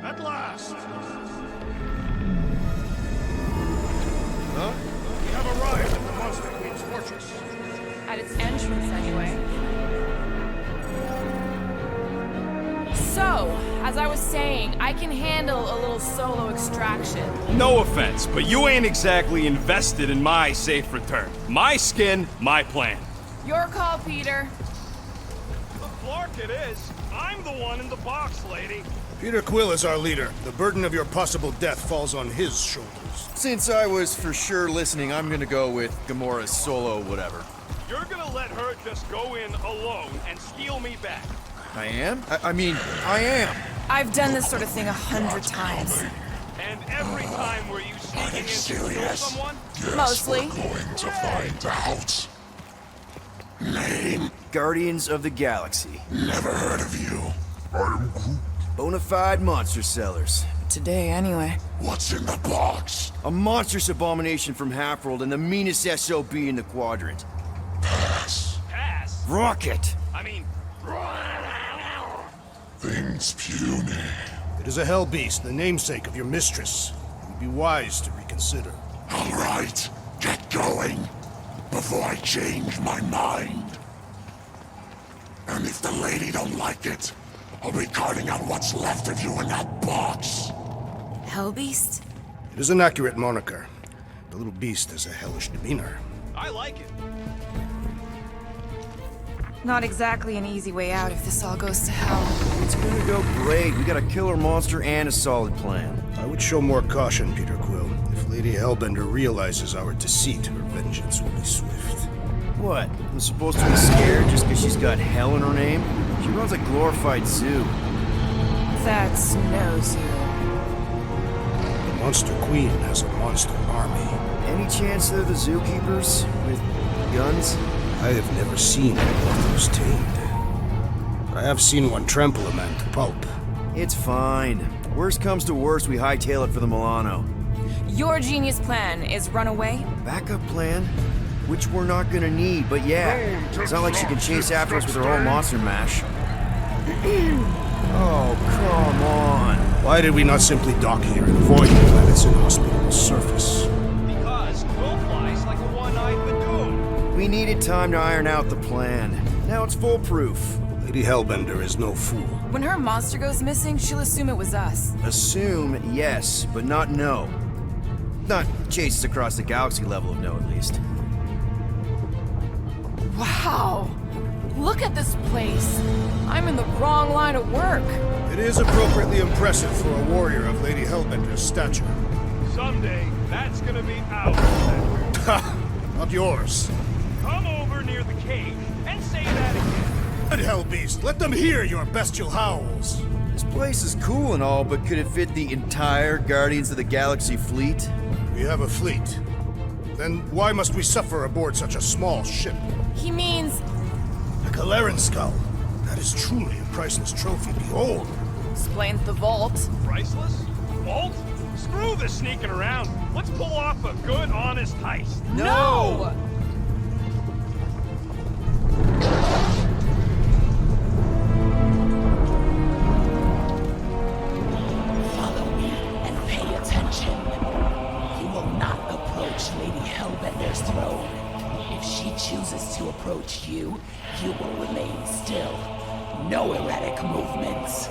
At last! Huh? We have arrived at the Monster Queen's fortress. At its entrance, anyway. So, as I was saying, I can handle a little solo extraction. No offense, but you ain't exactly invested in my safe return. My skin, my plan. Your call, Peter. Clark it is. I'm the one in the box, lady. Peter Quill is our leader. The burden of your possible death falls on his shoulders. Since I was for sure listening, I'm gonna go with Gamora's solo whatever. You're gonna let her just go in alone and steal me back. I am? I mean, I am. I've done this sort of thing 100 times. And every time were you sneaking in to kill someone? Mostly. We're going to find out. Name? Guardians of the Galaxy. Never heard of you. I'm Groot. Bonafide monster sellers. Today, anyway. What's in the box? A monstrous abomination from Halfworld and the meanest SOB in the quadrant. Pass. Pass. Rocket! I mean, Things puny. It is a hell beast, the namesake of your mistress. It would be wise to reconsider. All right, get going before I change my mind. And if the lady don't like it, I'll be carting out what's left of you in that box. Hellbeast? It is an accurate moniker. The little beast has a hellish demeanor. I like it. Not exactly an easy way out if this all goes to hell. It's gonna go great. We got a killer monster and a solid plan. I would show more caution, Peter Quill. If Lady Hellbender realizes our deceit, her vengeance will be swift. What? I'm supposed to be scared just because she's got hell in her name? She runs a glorified zoo. That's no zoo. The Monster Queen has a monster army. Any chance they're the zookeepers? With guns? I have never seen any of those tamed. I have seen one trample a man to pulp. It's fine. Worst comes to worst, we hightail it for the Milano. Your genius plan is run away? Backup plan? Which we're not gonna need, but yeah. It's not like she can chase after us with her whole monster mash. Oh, come on. Why did we not simply dock here and avoid the planet's inhospitable surface? Because Quill flies like a one-eyed Badoon. We needed time to iron out the plan. Now it's foolproof. Lady Hellbender is no fool. When her monster goes missing, she'll assume it was us. Assume, yes, but not no. Not chases across the galaxy level of no, at least. Wow! Look at this place! I'm in the wrong line of work. It is appropriately impressive for a warrior of Lady Hellbender's stature. Someday, that's gonna be our center. Ha! Not yours. Come over near the cave and say that again. Good Hellbeast, let them hear your bestial howls. This place is cool and all, but could it fit the entire Guardians of the Galaxy fleet? We have a fleet. Then why must we suffer aboard such a small ship? He means A Kaleran skull. That is truly a priceless trophy. Behold. explains the vault. Priceless? Vault? Screw the sneaking around. Let's pull off a good, honest heist. No! Follow me and pay attention. You will not approach Lady Hellbender's throne. If she chooses to approach you, you will remain still. No erratic movements.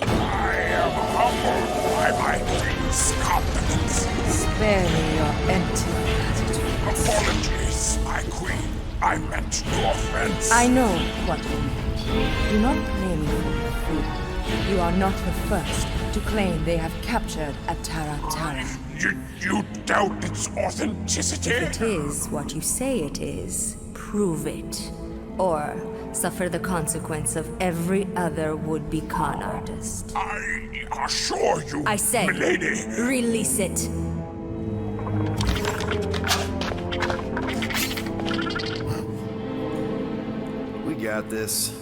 I am humbled by my king's competence. Spare me your empty attitude. Apologies, my queen. I meant no offense. I know what you meant. Do not blame me for your freedom. You are not the first to claim they have captured Atara Tara. You doubt its authenticity? If it is what you say it is, prove it. Or suffer the consequence of every other would-be con artist. I assure you, I say, milady. release it. We got this.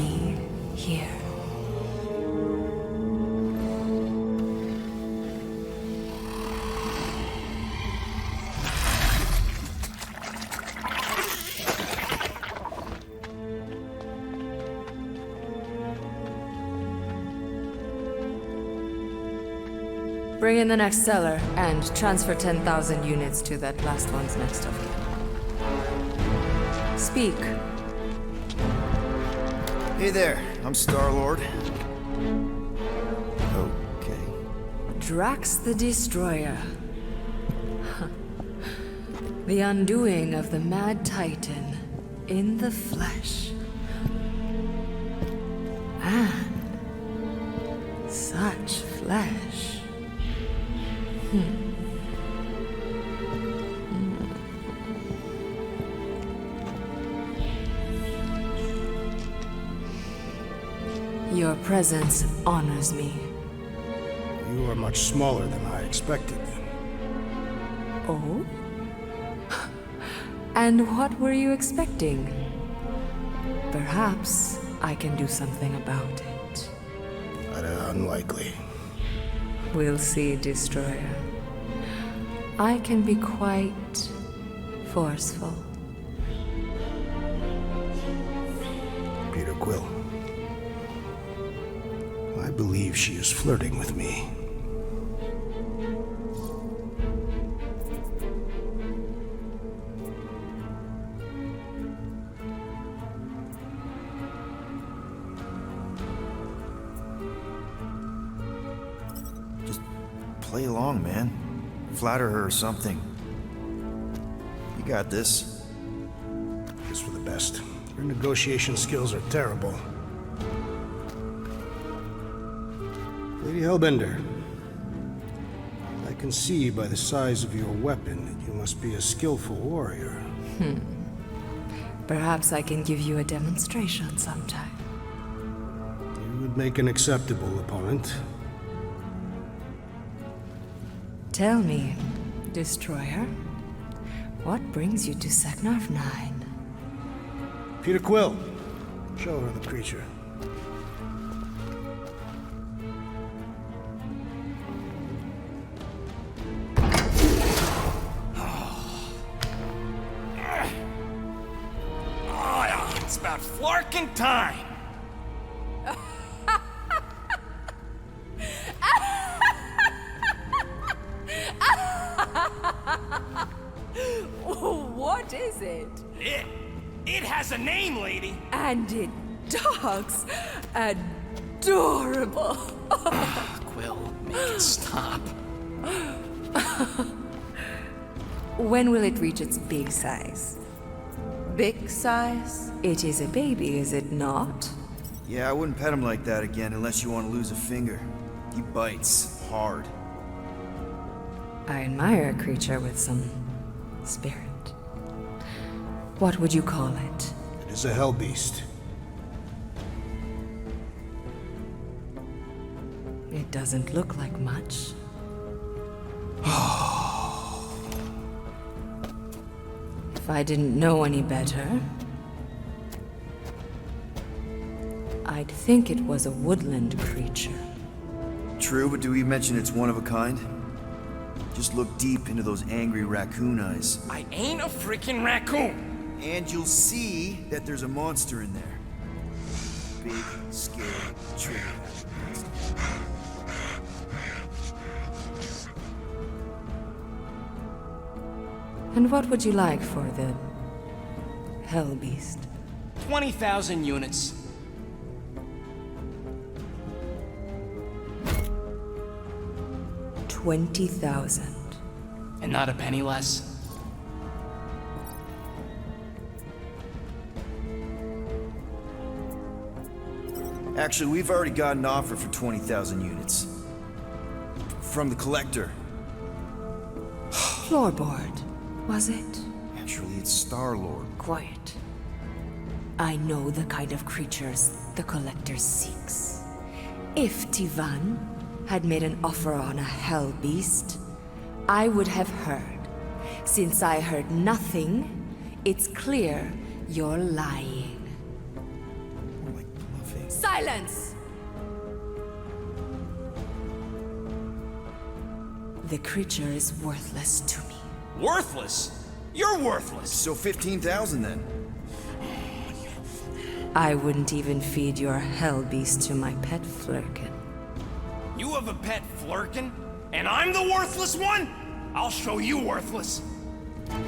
me here. Bring in the next cellar and transfer 10,000 units to that last one's next of kin. Speak. Hey there, I'm Star-Lord. Okay. Drax the Destroyer. The undoing of the Mad Titan in the flesh. And such flesh. Your presence honors me. You are much smaller than I expected. Oh? And what were you expecting? Perhaps I can do something about it. But unlikely. We'll see, Destroyer. I can be quite forceful. Peter Quill. I believe she is flirting with me. Play along, man. Flatter her or something. You got this. It's for the best. Your negotiation skills are terrible. Lady Hellbender, I can see by the size of your weapon that you must be a skillful warrior. Perhaps I can give you a demonstration sometime. You would make an acceptable opponent. Tell me, Destroyer, what brings you to Seknarf 9? Peter Quill, show her the creature. It's about flarking time. What is it? It has a name, lady. And it talks adorable. Quill, make it stop. When will it reach its big size? Big size? It is a baby, is it not? Yeah, I wouldn't pet him like that again unless you want to lose a finger. He bites hard. I admire a creature with some spirit. What would you call it? It is a hell beast. It doesn't look like much. If I didn't know any better, I'd think it was a woodland creature. True, but do we mention it's one of a kind? Just look deep into those angry raccoon eyes. I ain't a freaking raccoon. And you'll see that there's a monster in there. Big, scary, trigger monster. And what would you like for the hell beast? 20,000 units. $20,000. And not a penny less. Actually, we've already got an offer for 20,000 units. From the Collector. Floorboard, was it? Actually, it's Star-Lord. Quiet. I know the kind of creatures the Collector seeks. If Tivan had made an offer on a hell beast, I would have heard. Since I heard nothing, it's clear you're lying. More like nothing. Silence! The creature is worthless to me. Worthless? You're worthless. So 15,000 then. I wouldn't even feed your hell beast to my pet Flurkin. You have a pet Flurkin? And I'm the worthless one? I'll show you worthless. What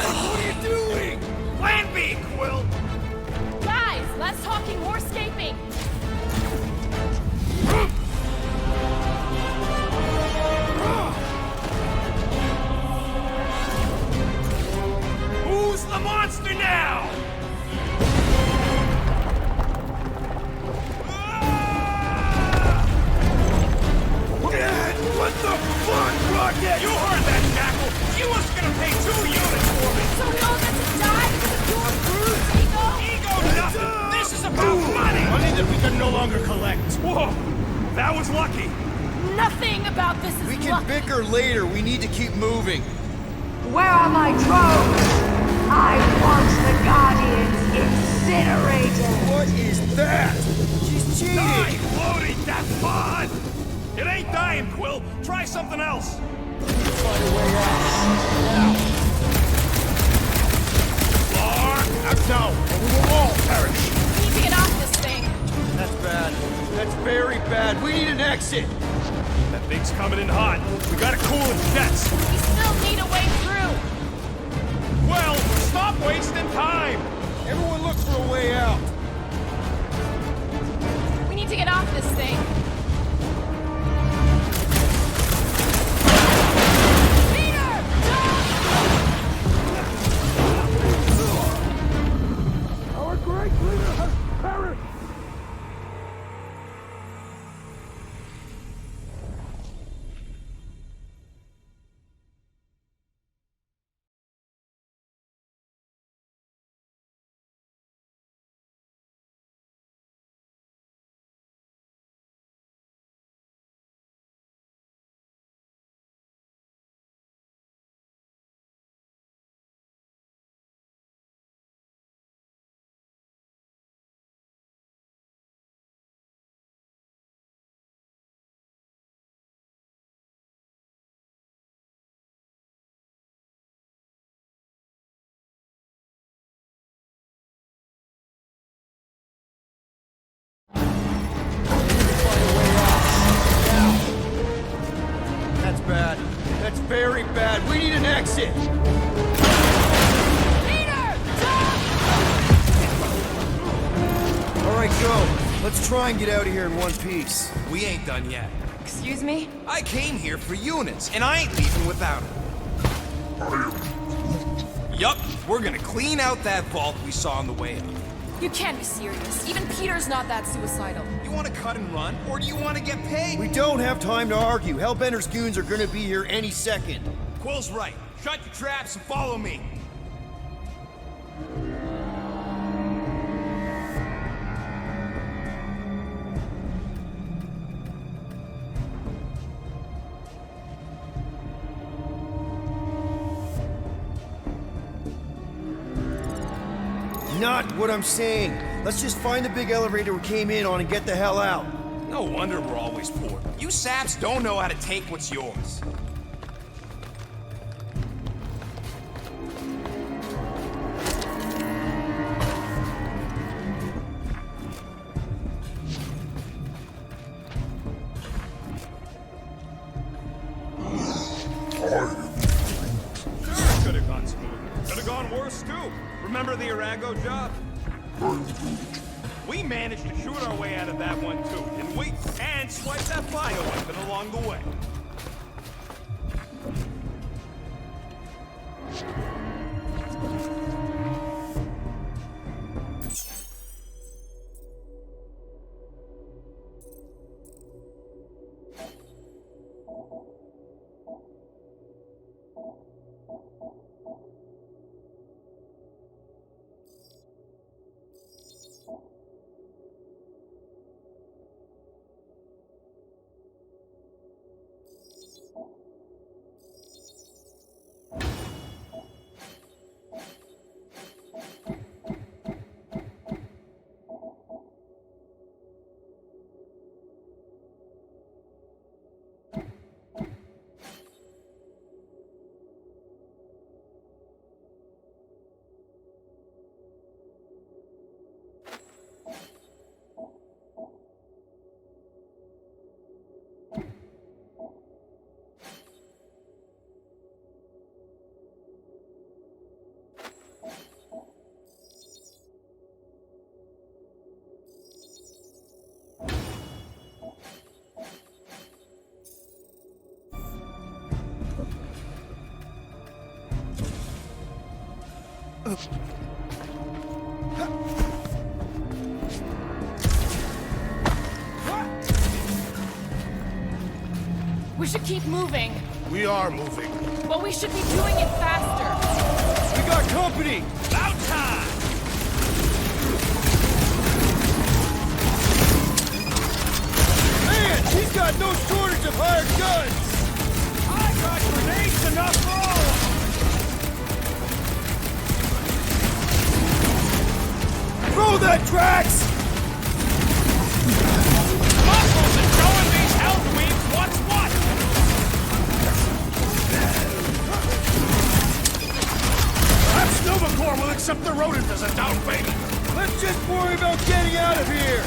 are you doing? Plan B, Quill! Guys, less talking, more escaping. Who's the monster now? What the fuck, Rocket? You heard that, Jackal! You was gonna pay 2 units for me! So we all get to die because of your bruised ego? Ego nothing! This is about money! Money that we can no longer collect. Whoa! That was lucky! Nothing about this is We can luck. bicker later. We need to keep moving. Where are my drones? I want the Guardians incinerated! What is that? She's cheating! Die, floating! That's fun! It ain't dying, Quill! Try something else! Act now, or we will all perish. We need to get off this thing. That's bad. That's very bad. We need an exit. That thing's coming in hot. We gotta cool its jets. We still need a way through. Well, stop wasting time! Everyone look for a way out. We need to get off this thing. Peter! Our great leader has perished. That's bad. That's very bad. We need an exit. Peter! All right, go. Let's try and get out of here in one piece. We ain't done yet. Excuse me? I came here for units, and I ain't leaving without them. Yup, we're gonna clean out that vault we saw on the way up. You can't be serious. Even Peter's not that suicidal. You wanna cut and run, or do you wanna get paid? We don't have time to argue. Hellbender's goons are gonna be here any second. Quill's right. Shut your traps and follow me. Not what I'm saying. Let's just find the big elevator we came in on and get the hell out. No wonder we're always poor. You saps don't know how to take what's yours. Could have gone smooth. Could have gone worse too. Remember the Arago job? We managed to shoot our way out of that one too, didn't we? And swipe that bioweapon along the way. We should keep moving, We are moving. but we should be doing it faster. We got company! About time! Man, he's got no shortage of hired guns! I got grenades enough for all of them! Throw that, Drax! Muscles and showing these hell queens what's what! Perhaps Novacore will accept the rodent as a down payment. Let's just worry about getting out of here.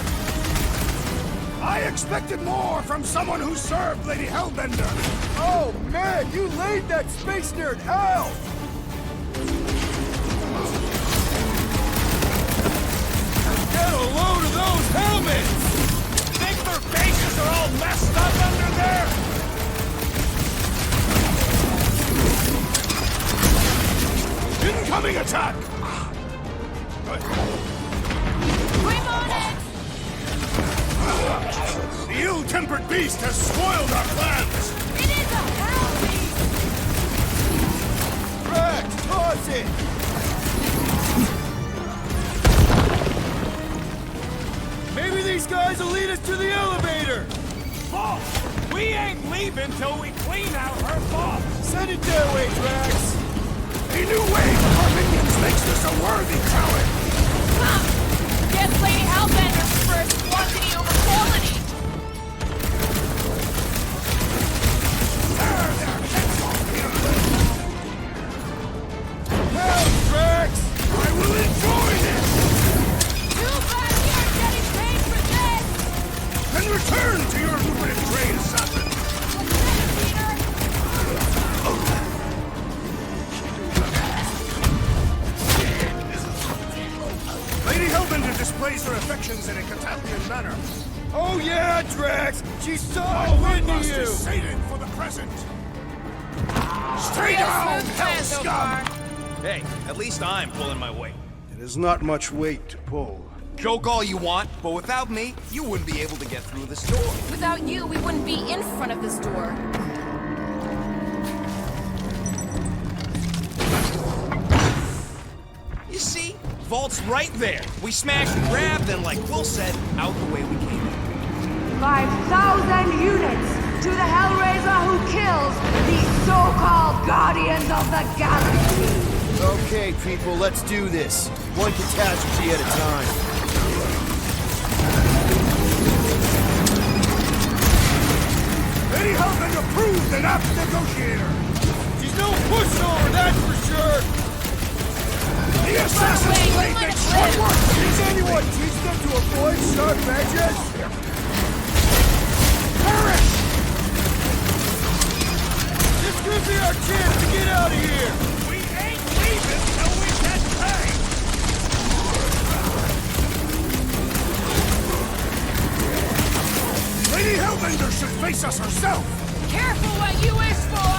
I expected more from someone who served Lady Hellbender. Oh, man, you laid that space nerd out. Get a load of those helmets! Think their faces are all messed up under there? Incoming attack! I'm on it! The ill-tempered beast has spoiled our plans! It is a hell beast! Drax, toss it! Maybe these guys will lead us to the elevator! Vault! We ain't leaving till we clean out her vault! Send it their way, Drax! A new wave of our minions makes this a worthy challenge! Guess Lady Hellbender's first quantity over quality! Help, Drax! I will enjoy this! Too bad we aren't getting paid for this! And return to your lucrative trade, assassin! Lady Hellbender displays her affections in a Catapian manner. Oh yeah, Drax! She's so into you! Is sated for the present! Stay down, hell scum! Hey, at least I'm pulling my weight. It is not much weight to pull. Joke all you want, but without me, you wouldn't be able to get through this door. Without you, we wouldn't be in front of this door. You see? Vault's right there. We smash and grab, then like Will said, out the way we came in. 5,000 units to the Hellraiser who kills these so-called Guardians of the Galaxy! Okay, people, let's do this. One catastrophe at a time. Lady Hellbender proved an apt negotiator! She's no pushover, that's for sure! The assassins Wait, played let that it short live. work! Does anyone teach them to avoid sharp edges? Perish! This could be our chance to get out of here! We ain't leaving till we get paid! Lady Hellbender should face us herself! Careful what you wish for!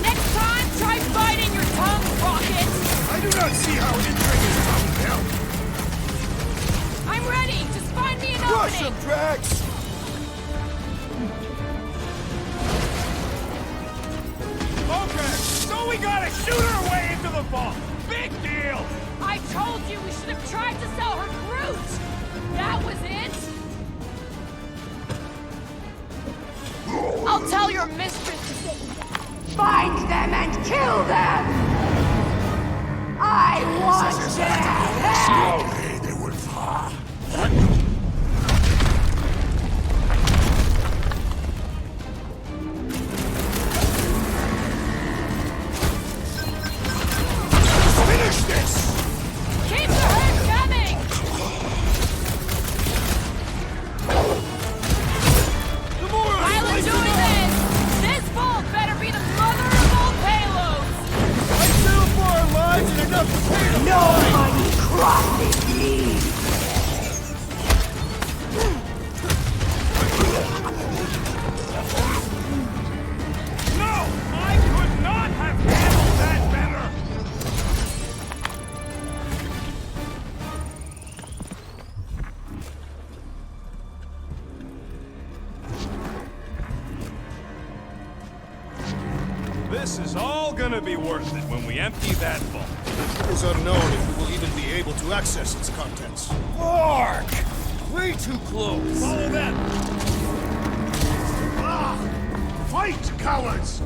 Next time, try biting your tongue, Rocket! I do not see how entering his tongue will help. I'm ready! Just find me an Crush opening! him, Drax! Okay, so we gotta shoot our way into the vault. Big deal! I told you we should have tried to sell her Groot! That was it? I'll tell your mistress to get... Find them and kill them! I want their head! Slowly they will fall. Finish this! Keep the herd coming! The more While we're doing this, this vault better be the mother of all payloads! I settle for our lives and enough to pay the Nobody crosses This is all gonna be worth it when we empty that vault. It is unknown if we will even be able to access its contents. Mark! Way too close. Follow them! Ah! Fight, cowards!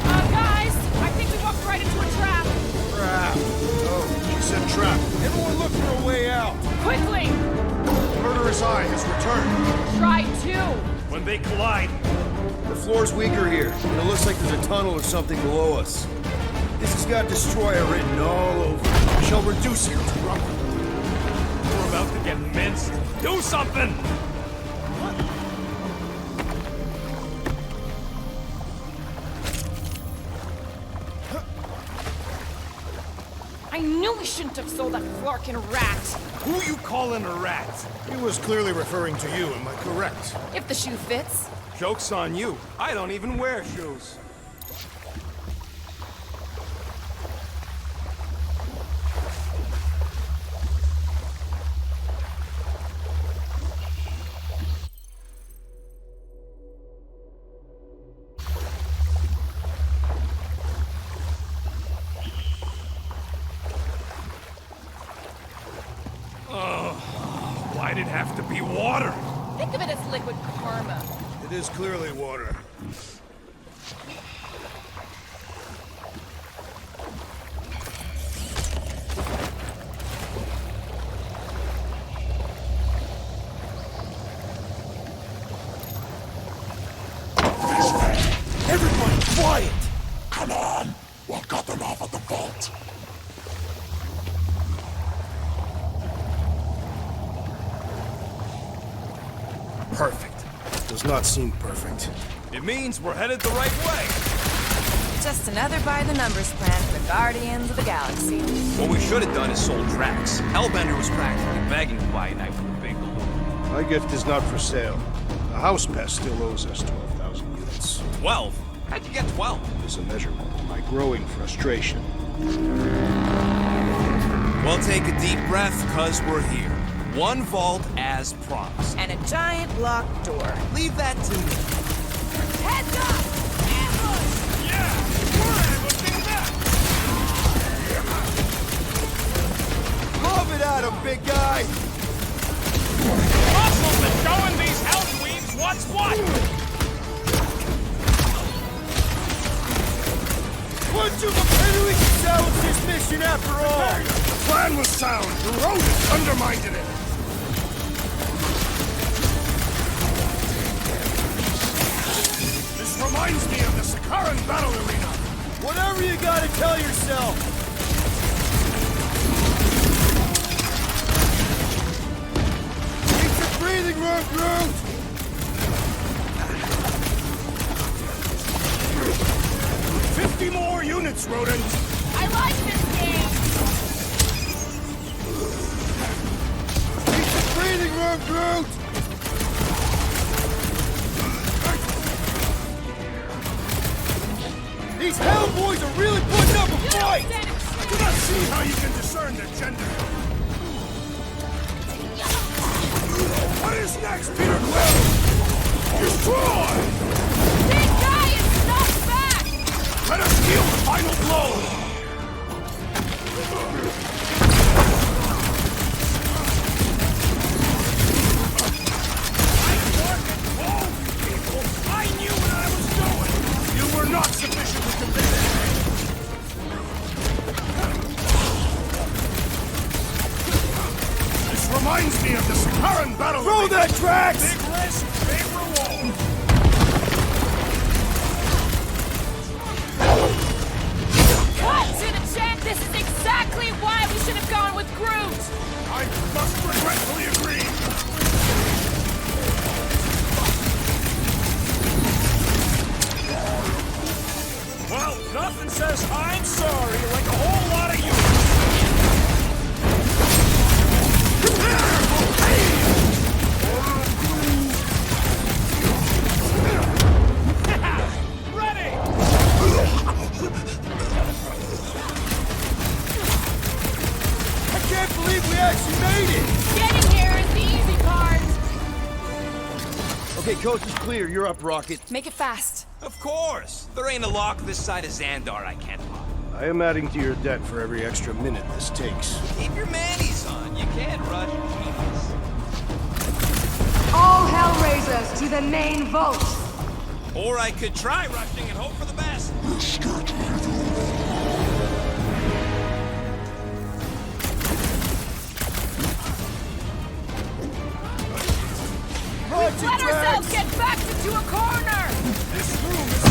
Guys, I think we walked right into a trap. Trap. Oh, she said trap. Everyone look for a way out. Quickly! The murderous eye has returned. Try to. When they collide, The floor's weaker here, and it looks like there's a tunnel or something below us. This has got Destroyer written all over it. We shall reduce it to rubble. we're about to get minced. Do something! I knew we shouldn't have sold that Flarkin rat. Who you calling a rat? He was clearly referring to you, am I correct? If the shoe fits. Joke's on you. I don't even wear shoes. Why'd it have to be water? Think of it as liquid karma. It is clearly water. Everyone, quiet! Come on! We'll cut them off at the vault. Perfect. Does not seem perfect. It means we're headed the right way. Just another by-the-numbers plan for the Guardians of the Galaxy. What we should have done is sold Drax. Hellbender was practically begging to buy a night with a big balloon. My gift is not for sale. The house pest still owes us 12,000 units. 12? How'd you get 12? It is a measurement of my growing frustration. Well, take a deep breath, cause we're here. One vault as promised. And a giant locked door. Leave that to me. Heads up! Ambush! Yeah! We're ambushing them! Love it at him, big guy! Muscles are showing these hellweaves what's what! What you maybe we can salvage this mission after all! The plan was sound. The rodents undermined it. This reminds me of the Sakaran battle arena. Whatever you gotta tell yourself! Need some breathing room, Groot! 50 more units, rodents. I like this game! Need some breathing room, Groot! These Hellboys are really putting up a fight! I do not see how you can discern their gender. What is next, Peter Quill? Destroy! Big guy is knocked back! Let us deal the final blow! I knew what I was doing! You were not sufficiently convinced! This reminds me of the Sakaran battle! Throw that Drax! Big risk, big reward! Cut to the chat! This is exactly why we should have gone with Groot! I must regretfully agree! Well, nothing says I'm sorry like a whole lot of you. Ready! I can't believe we actually made it! Getting here is the easy part! Okay, coast is clear. You're up, Rocket. Make it fast. Of course! There ain't a lock this side of Xandar I can't pop. I am adding to your debt for every extra minute this takes. Keep your manis on. You can't rush genius. All Hellraisers to the main vault! Or I could try rushing and hope for the best. Let ourselves get backed into a corner! This room is...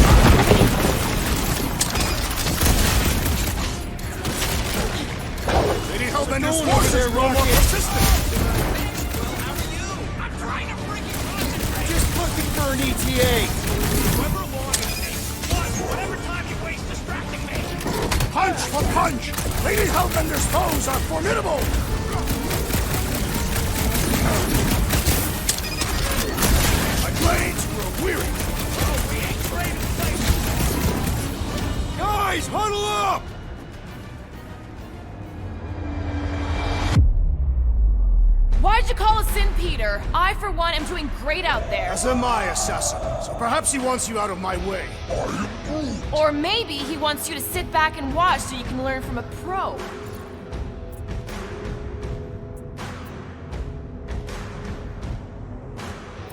Lady Hellbender's forces grow more persistent! Well, how are you? I'm trying to freaking concentrate. Just looking for an ETA. However long it takes. Whatever time you waste distracting me. Punch for punch! Lady Hellbender's foes are formidable! My blades grow weary! Oh, we ain't trading places. Guys, huddle up! Why'd you call us in, Peter? I, for one, am doing great out there. As am I, Assassin. So perhaps he wants you out of my way. Or maybe he wants you to sit back and watch so you can learn from a pro.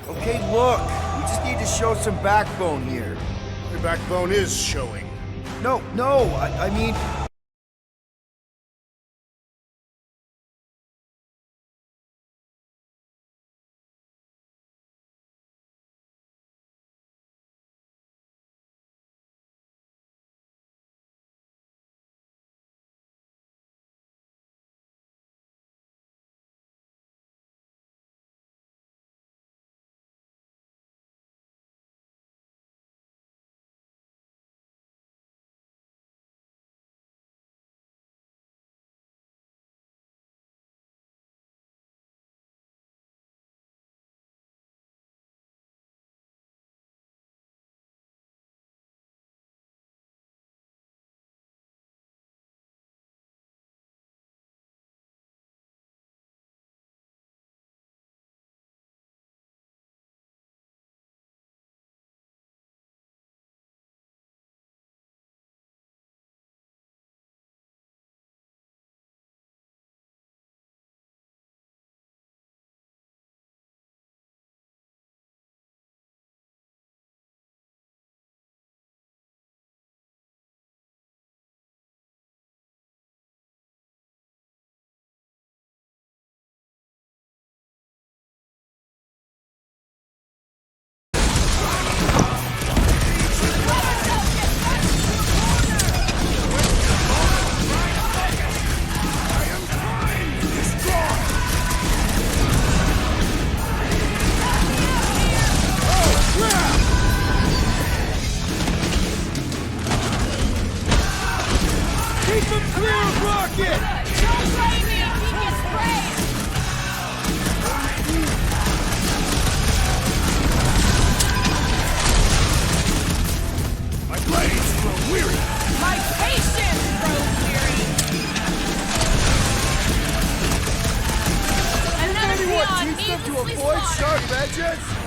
Okay, look. We just need to show some backbone here. Your backbone is showing. No, I mean...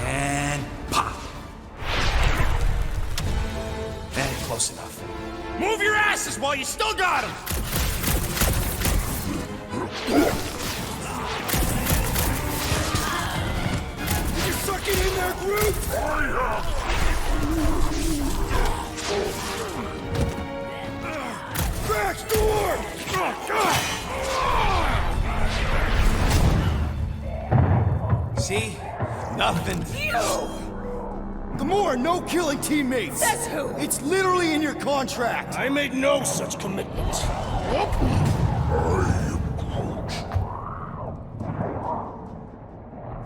And pop. That ain't close enough. Move your asses while you still got them! You suck it in there, Groot! Back door! See? Nothing. Gamora, no killing teammates! Says who? It's literally in your contract! I made no such commitment.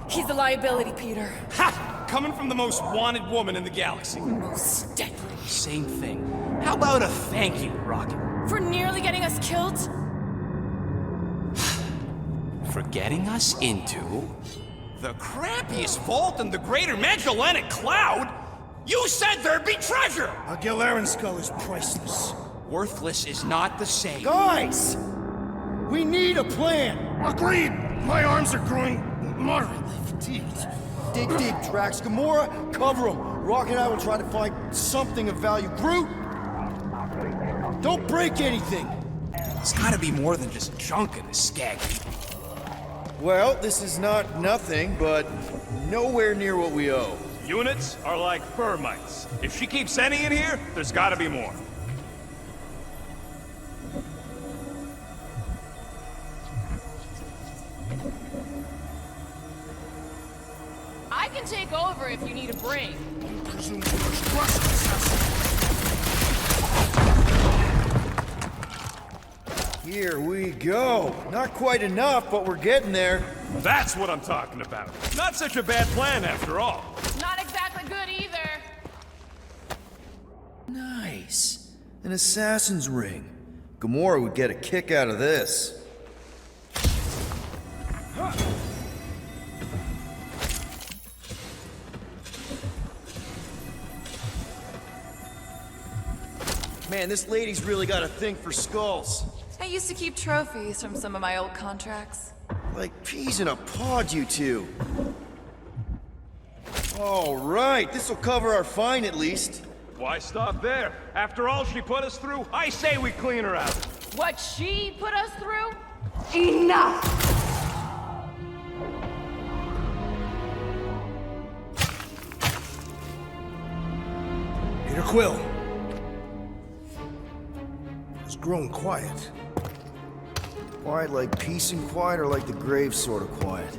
He's a liability, Peter. Ha! Coming from the most wanted woman in the galaxy. Most deadly. Same thing. How about a thank you, Rocket? For nearly getting us killed? For getting us into the crappiest vault in the greater Magellanic Cloud? You said there'd be treasure! A Galaran skull is priceless. Worthless is not the same. Guys! We need a plan! Agreed! My arms are growing moderately fatigued. Dig deep, Drax. Gamora, cover him. Rock and I will try to find something of value. Groot, don't break anything. There's gotta be more than just junk in this skag. Well, this is not nothing, but nowhere near what we owe. Units are like fur mites. If she keeps sending it here, there's gotta be more. I can take over if you need a break. Presume first Russian assassin. Here we go. Not quite enough, but we're getting there. That's what I'm talking about. Not such a bad plan after all. Not exactly good either. Nice. An assassin's ring. Gamora would get a kick out of this. Man, this lady's really got a thing for skulls. I used to keep trophies from some of my old contracts. Like peas in a pod, you two. All right, this'll cover our fine at least. Why stop there? After all she put us through, I say we clean her out. What she put us through? Enough! Peter Quill. It's grown quiet. Quiet like peace and quiet, or like the grave sort of quiet?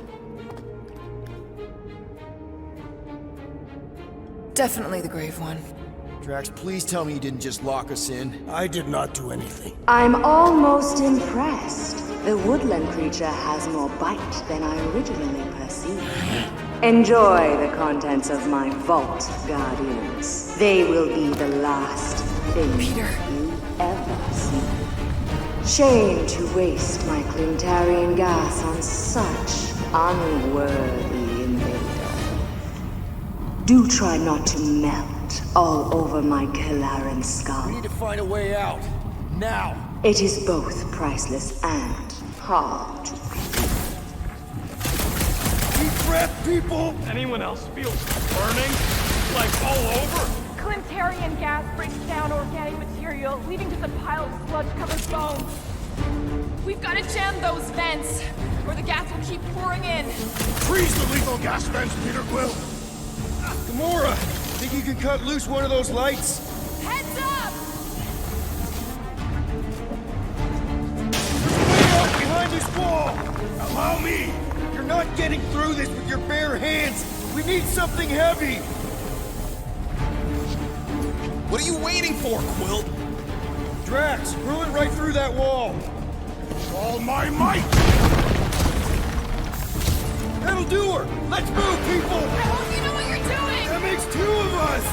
Definitely the grave one. Drax, please tell me you didn't just lock us in. I did not do anything. I'm almost impressed. The woodland creature has more bite than I originally perceived. Enjoy the contents of my vault, Guardians. They will be the last thing Peter. you ever see. Shame to waste my Clintarian gas on such unworthy invader. Do try not to melt all over my Kalaran skull. We need to find a way out. Now! It is both priceless and hard to Deep breath, people! Anyone else feel burning? Like all over? Clintarian gas breaks down organic material, leaving just a pile of sludge-covered bones. We've got to jam those vents, or the gas will keep pouring in. Freeze the lethal gas vents, Peter Quill. Gamora! Think you can cut loose one of those lights? Heads up! Way out behind this wall! Allow me. You're not getting through this with your bare hands! We need something heavy! What are you waiting for, Quill? Drax, screw it right through that wall! All my might. That'll do her! Let's move, people! I hope you know what you're doing! That makes two of us!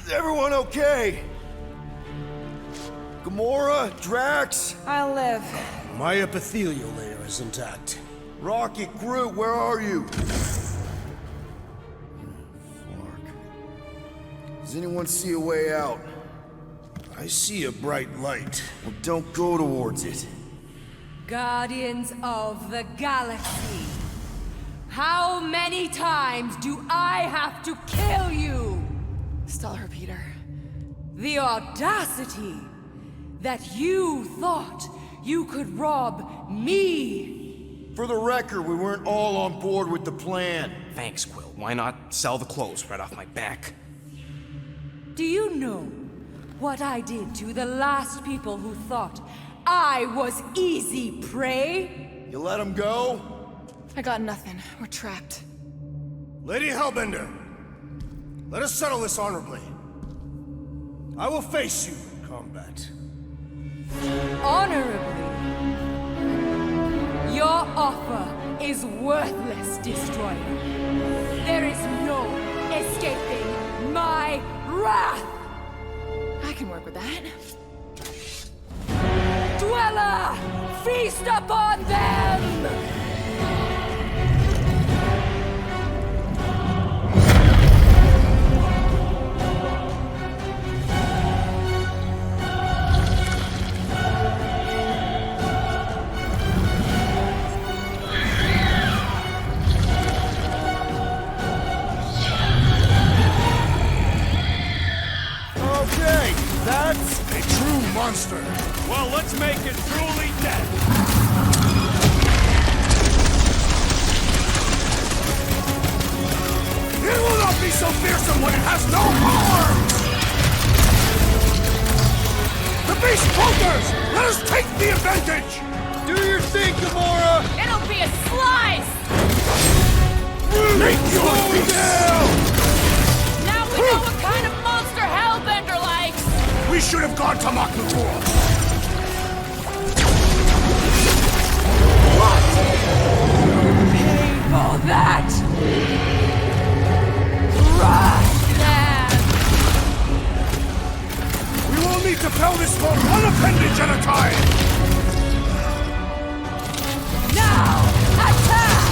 Is everyone okay? Gamora, Drax, I'll live. My epithelial layer is intact. Rocket, Groot, where are you? Does anyone see a way out? I see a bright light. Well, don't go towards it. Guardians of the Galaxy. How many times do I have to kill you? Stall her, Peter. The audacity that you thought you could rob me. For the record, we weren't all on board with the plan. Thanks, Quill. Why not sell the clothes right off my back? Do you know what I did to the last people who thought I was easy prey? You let him go? I got nothing. We're trapped. Lady Hellbender, let us settle this honorably. I will face you in combat. Honorably. Your offer is worthless, Destroyer. There is no escaping my wrath! I can work with that. Dweller! Feast upon them! Make your peace! Now we know what kind of monster Hellbender likes! We should have gone to Maklutor! Pay for that! Rosnan! We will need to fell this vault one appendage at a time! Now, attack!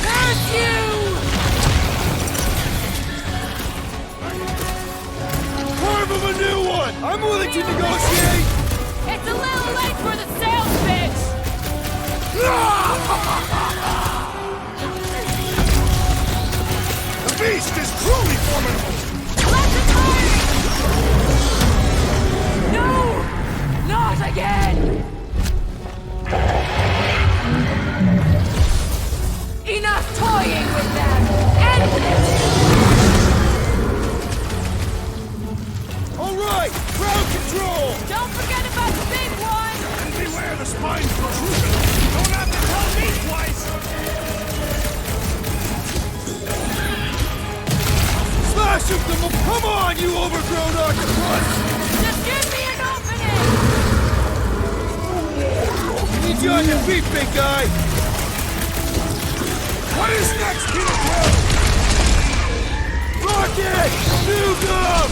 Curse you! Carve him a new one! I'm willing to negotiate! It's a little late for the sales pitch! The beast is truly formidable! Legendary! No! Not again! Enough toying with them! End this! Alright! Ground control! Don't forget about the big one! And beware the spine protrusion! Don't have to tell me twice! Slash him! Come on, you overgrown octopus! Just give me an opening! Need you on your feet, big guy! What is next, Peter Quill? Rocket! Nukem!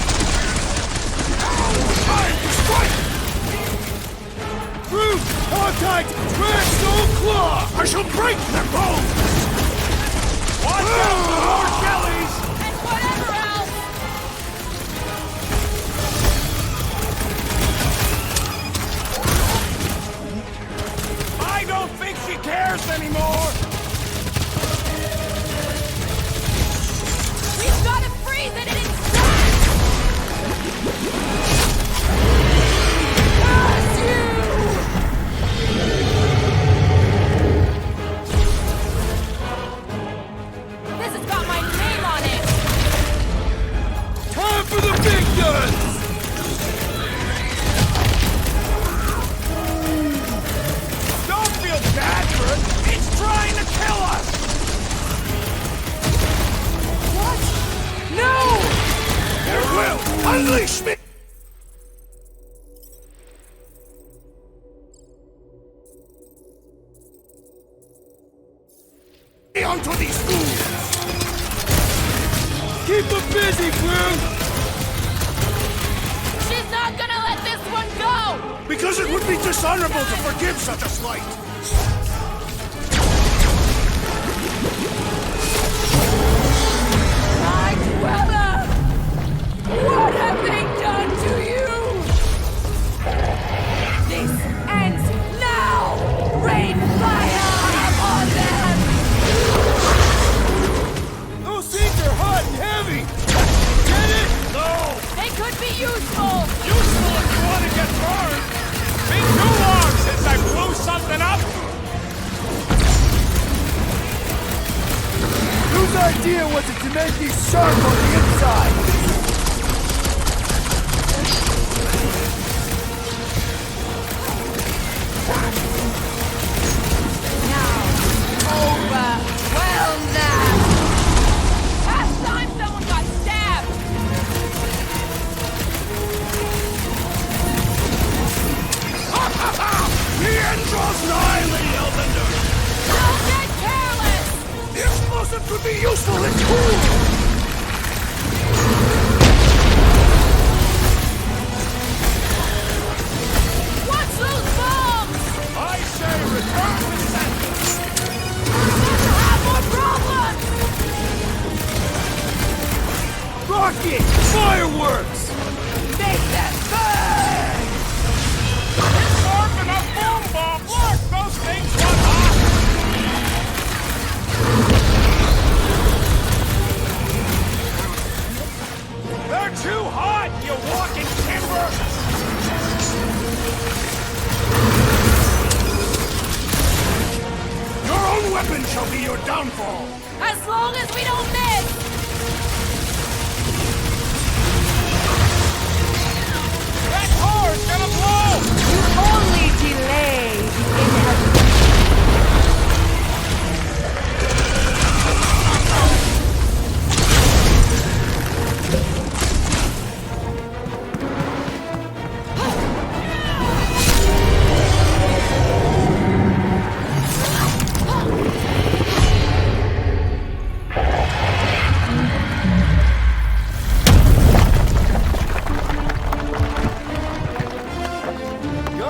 Time to strike! Brute! Hawkeye! Dragstone Claw! I shall break their bones! Watch out for more jellies! And whatever else! I don't think she cares anymore! We've got to freeze it in its tracks! Curse you! This has got my name on it! Time for the big guns! Don't feel bad for it! It's trying to kill us! What? No! It will! Unleash me! Onto these fools! Keep them busy, Brute! She's not gonna let this one go! Because it would be dishonorable to forgive such a slight! My dweller! What have they done to you? This ends now! Rain fire upon them! Those things are hot and heavy! Get it? No! They could be useful! Useful if you want to get burned. Been too long since I blew something up. Whose idea was it to make these sharp on the inside? Now, overwhelm them! Last time someone got stabbed! The end draws nigh, Lady Hellbender! Don't get careless! The explosive could be useful in cool! What's those bombs? I say return to sender! We're gonna have more problems! Rocket! Fireworks! Make them burn! It's morphing up boom bomb. Look, those things run hot.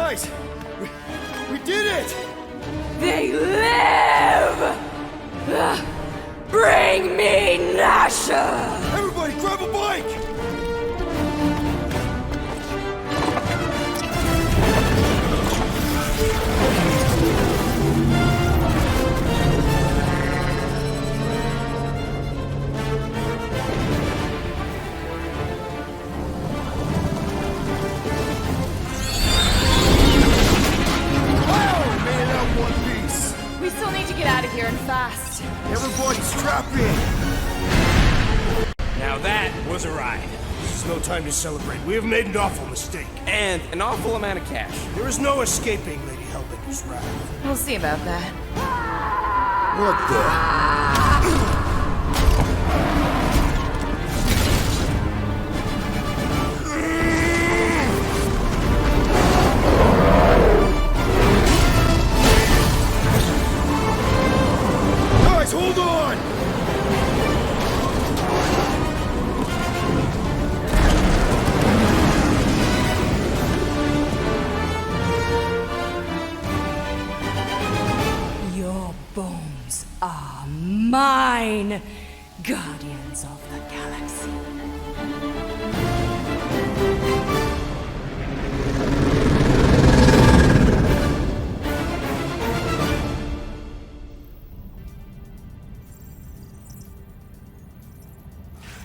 Guys, we did it! They live! Bring me Nasha! Everybody, grab a bike! We still need to get out of here and fast. Everybody, strap in! Now that was a ride. This is no time to celebrate. We have made an awful mistake. And an awful amount of cash. There is no escaping Lady Hellbender's wrath. We'll see about that. What the? Guys, hold on! Your bones are mine, Guardians of the Galaxy.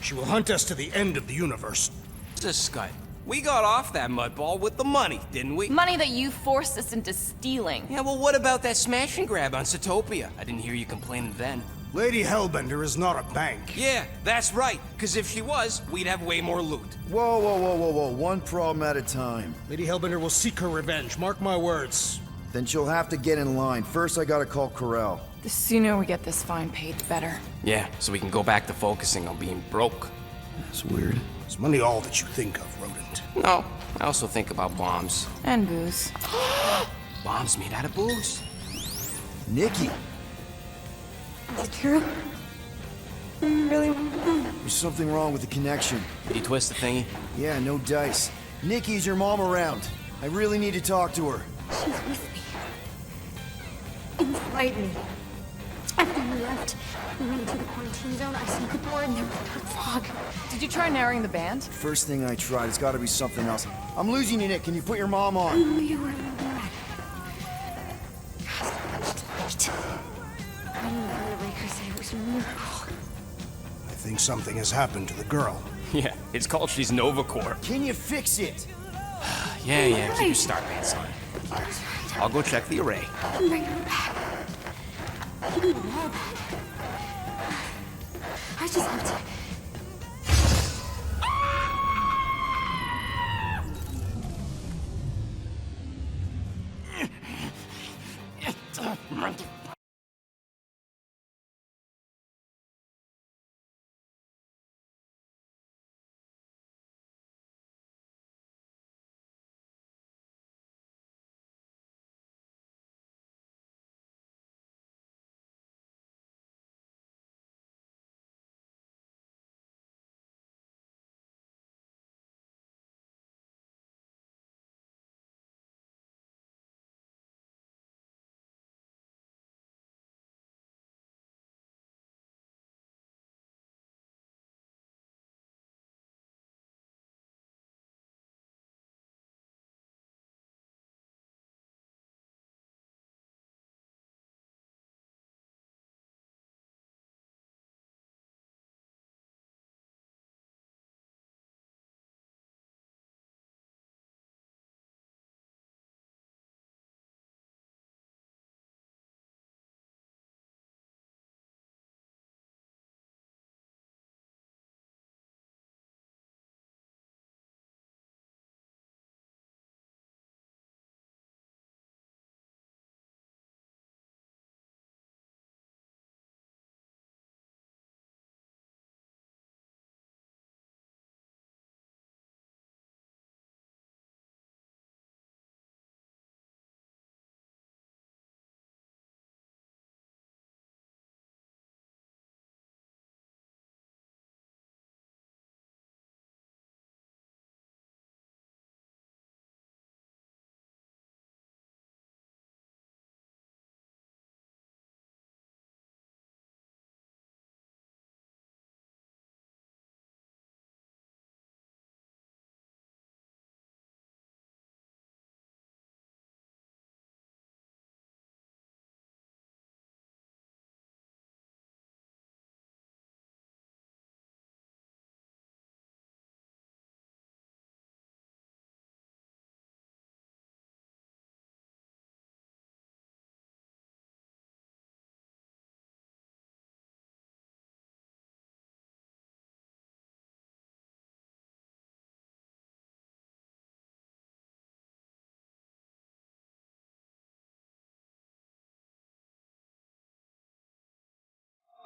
She will hunt us to the end of the universe. This Scud. We got off that mudball with the money, didn't we? Money that you forced us into stealing. Yeah, well, what about that smash and grab on Satopia? I didn't hear you complaining then. Lady Hellbender is not a bank. Yeah, that's right. Because if she was, we'd have way more loot. Whoa, whoa, whoa, whoa, whoa. One problem at a time. Lady Hellbender will seek her revenge. Mark my words. Then she'll have to get in line. First, I gotta call Corel. The sooner we get this fine paid, the better. Yeah, so we can go back to focusing on being broke. That's weird. Is money all that you think of, Rodent? No, I also think about bombs. And booze. Bombs made out of booze. Nikki, Is it true? I really want to know. there's something wrong with the connection. Did you twist the thingy? Yeah, no dice. Nikki, is your mom around? I really need to talk to her. She's with me. Inside me. After we left, we went into the quarantine zone. I snuck aboard and there was dark fog. Did you try narrowing the band? First thing I tried, it's gotta be something else. I'm losing you, Nick. Can you put your mom on? I knew you were in the bed. Tonight. I knew the Underbreaker said it was a miracle. I think something has happened to the girl. Yeah, it's called She's Nova Corps. Can you fix it? Yeah, keep your start pants on. I'll go check the array. Bring her back. Give me all back. I just have to...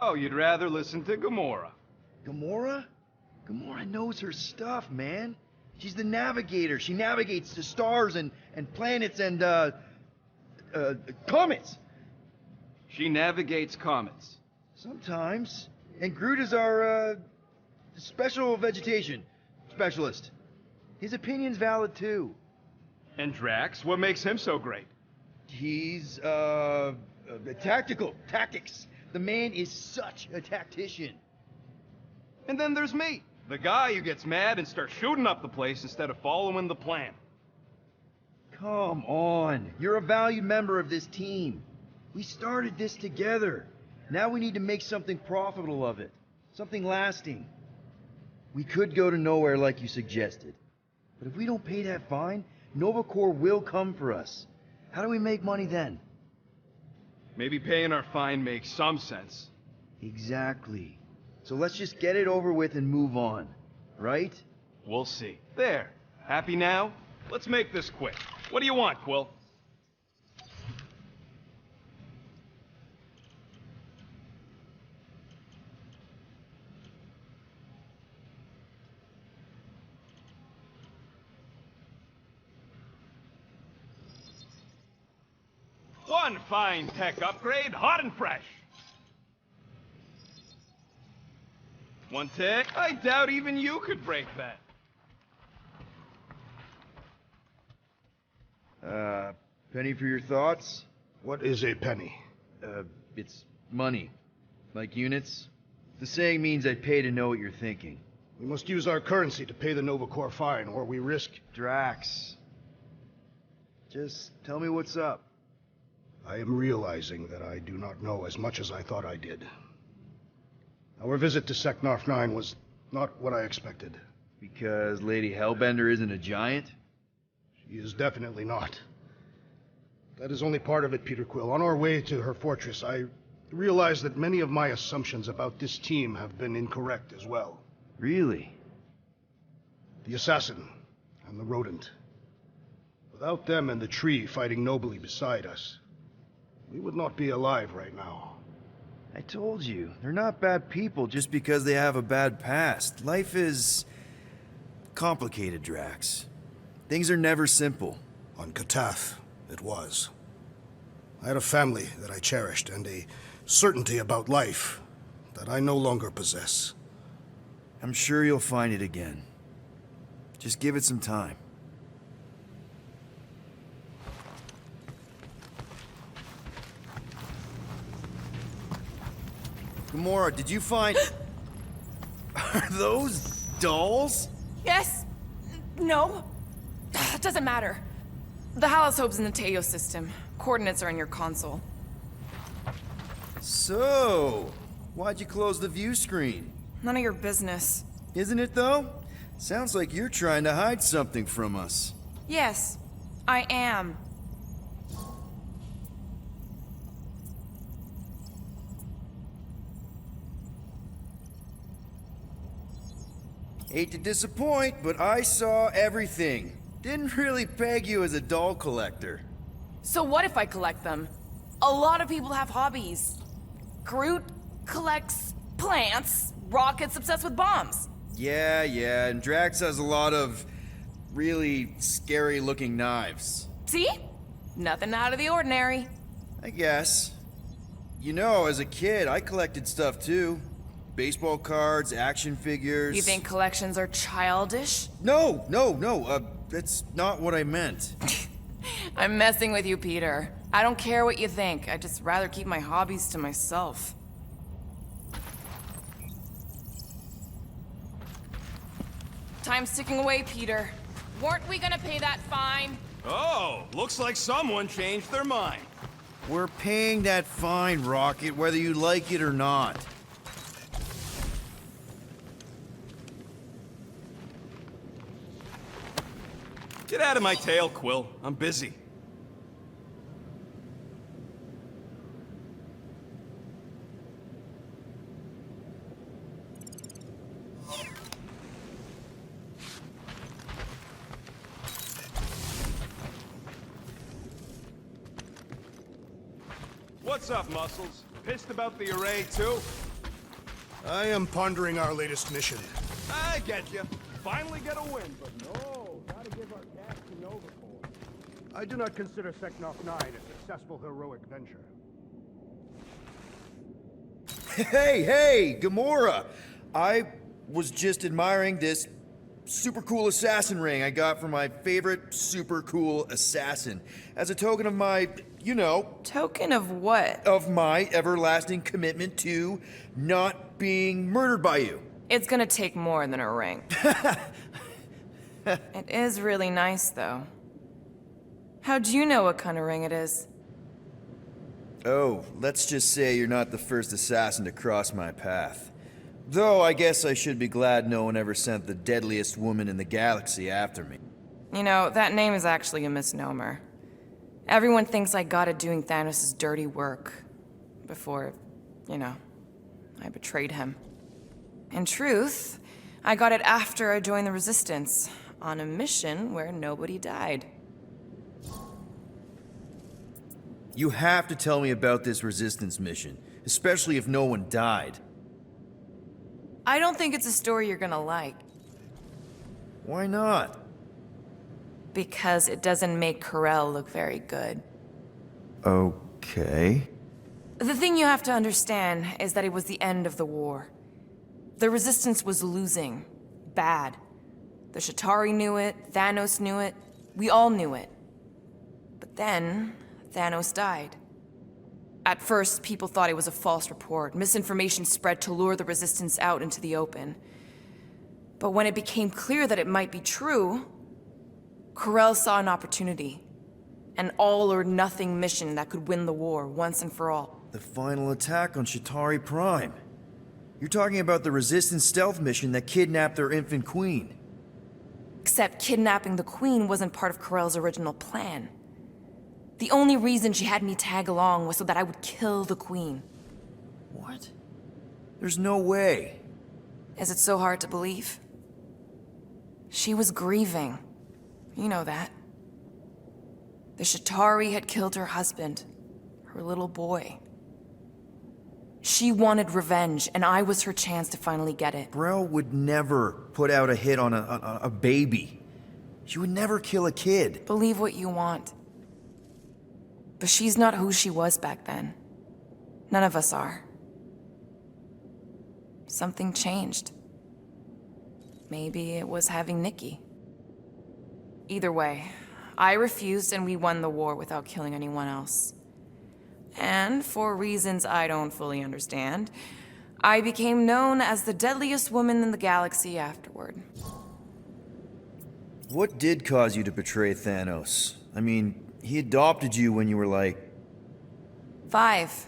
Oh, you'd rather listen to Gamora. Gamora? Gamora knows her stuff, man. She's the navigator. She navigates the stars and planets and, comets. She navigates comets. Sometimes. And Groot is our, special vegetation specialist. His opinion's valid, too. And Drax, what makes him so great? He's, tactics. The man is such a tactician. And then there's me, the guy who gets mad and starts shooting up the place instead of following the plan. Come on. You're a valued member of this team. We started this together. Now we need to make something profitable of it. Something lasting. We could go to nowhere like you suggested. But if we don't pay that fine, Nova Corps will come for us. How do we make money then? Maybe paying our fine makes some sense. Exactly. So let's just get it over with and move on. Right? We'll see. There. Happy now? Let's make this quick. What do you want, Quill? One fine tech upgrade, hot and fresh. One tick? I doubt even you could break that. Penny for your thoughts? What is a penny? It's money. Like units. The saying means I pay to know what you're thinking. We must use our currency to pay the Nova Corps fine, or we risk... Drax. Just tell me what's up. I am realizing that I do not know as much as I thought I did. Our visit to Seknarf 9 was not what I expected. Because Lady Hellbender isn't a giant? She is definitely not. That is only part of it, Peter Quill. On our way to her fortress, I realized that many of my assumptions about this team have been incorrect as well. Really? The assassin and the rodent. Without them and the tree fighting nobly beside us, we would not be alive right now. I told you, they're not bad people just because they have a bad past. Life is complicated, Drax. Things are never simple. On Katath, it was. I had a family that I cherished and a certainty about life that I no longer possess. I'm sure you'll find it again. Just give it some time. Gamora, did you find... Are those dolls? Yes. No. It doesn't matter. The Halosobe's in the Teo system. Coordinates are in your console. So, why'd you close the view screen? None of your business. Isn't it, though? Sounds like you're trying to hide something from us. Yes, I am. Hate to disappoint, but I saw everything. Didn't really peg you as a doll collector. So what if I collect them? A lot of people have hobbies. Groot collects plants, Rocket's obsessed with bombs. Yeah, and Drax has a lot of really scary-looking knives. See? Nothing out of the ordinary. I guess. You know, as a kid, I collected stuff too. Baseball cards, action figures... You think collections are childish? No, that's not what I meant. I'm messing with you, Peter. I don't care what you think. I'd just rather keep my hobbies to myself. Time's ticking away, Peter. Weren't we gonna pay that fine? Oh, looks like someone changed their mind. We're paying that fine, Rocket, whether you like it or not. Get out of my tail, Quill. I'm busy. What's up, Muscles? Pissed about the array, too? I am pondering our latest mission. I get you. Finally get a win, but no, gotta give our gas to Nova Corps. I do not consider Seknov 9 a successful heroic venture. Hey, Gamora! I was just admiring this super cool assassin ring I got from my favorite super cool assassin. As a token of my, you know... Token of what? Of my everlasting commitment to not being murdered by you. It's gonna take more than a ring. It is really nice, though. How'd you know what kind of ring it is? Oh, let's just say you're not the first assassin to cross my path. Though I guess I should be glad no one ever sent the deadliest woman in the galaxy after me. You know, that name is actually a misnomer. Everyone thinks I got it doing Thanos' dirty work. Before, you know, I betrayed him. In truth, I got it after I joined the Resistance, on a mission where nobody died. You have to tell me about this Resistance mission, especially if no one died. I don't think it's a story you're gonna like. Why not? Because it doesn't make Karel look very good. Okay. The thing you have to understand is that it was the end of the war. The Resistance was losing. Bad. The Chitauri knew it, Thanos knew it, we all knew it. But then, Thanos died. At first, people thought it was a false report. Misinformation spread to lure the Resistance out into the open. But when it became clear that it might be true, Karel saw an opportunity. An all-or-nothing mission that could win the war once and for all. The final attack on Chitauri Prime. You're talking about the Resistance stealth mission that kidnapped their infant queen. Except kidnapping the queen wasn't part of Karel's original plan. The only reason she had me tag along was so that I would kill the queen. What? There's no way. Is it so hard to believe? She was grieving. You know that. The Chitauri had killed her husband, her little boy. She wanted revenge, and I was her chance to finally get it. Brel would never put out a hit on a baby. She would never kill a kid. Believe what you want. But she's not who she was back then. None of us are. Something changed. Maybe it was having Nikki. Either way, I refused and we won the war without killing anyone else. And for reasons I don't fully understand, I became known as the deadliest woman in the galaxy afterward. What did cause you to betray Thanos? I mean, he adopted you when you were like... 5.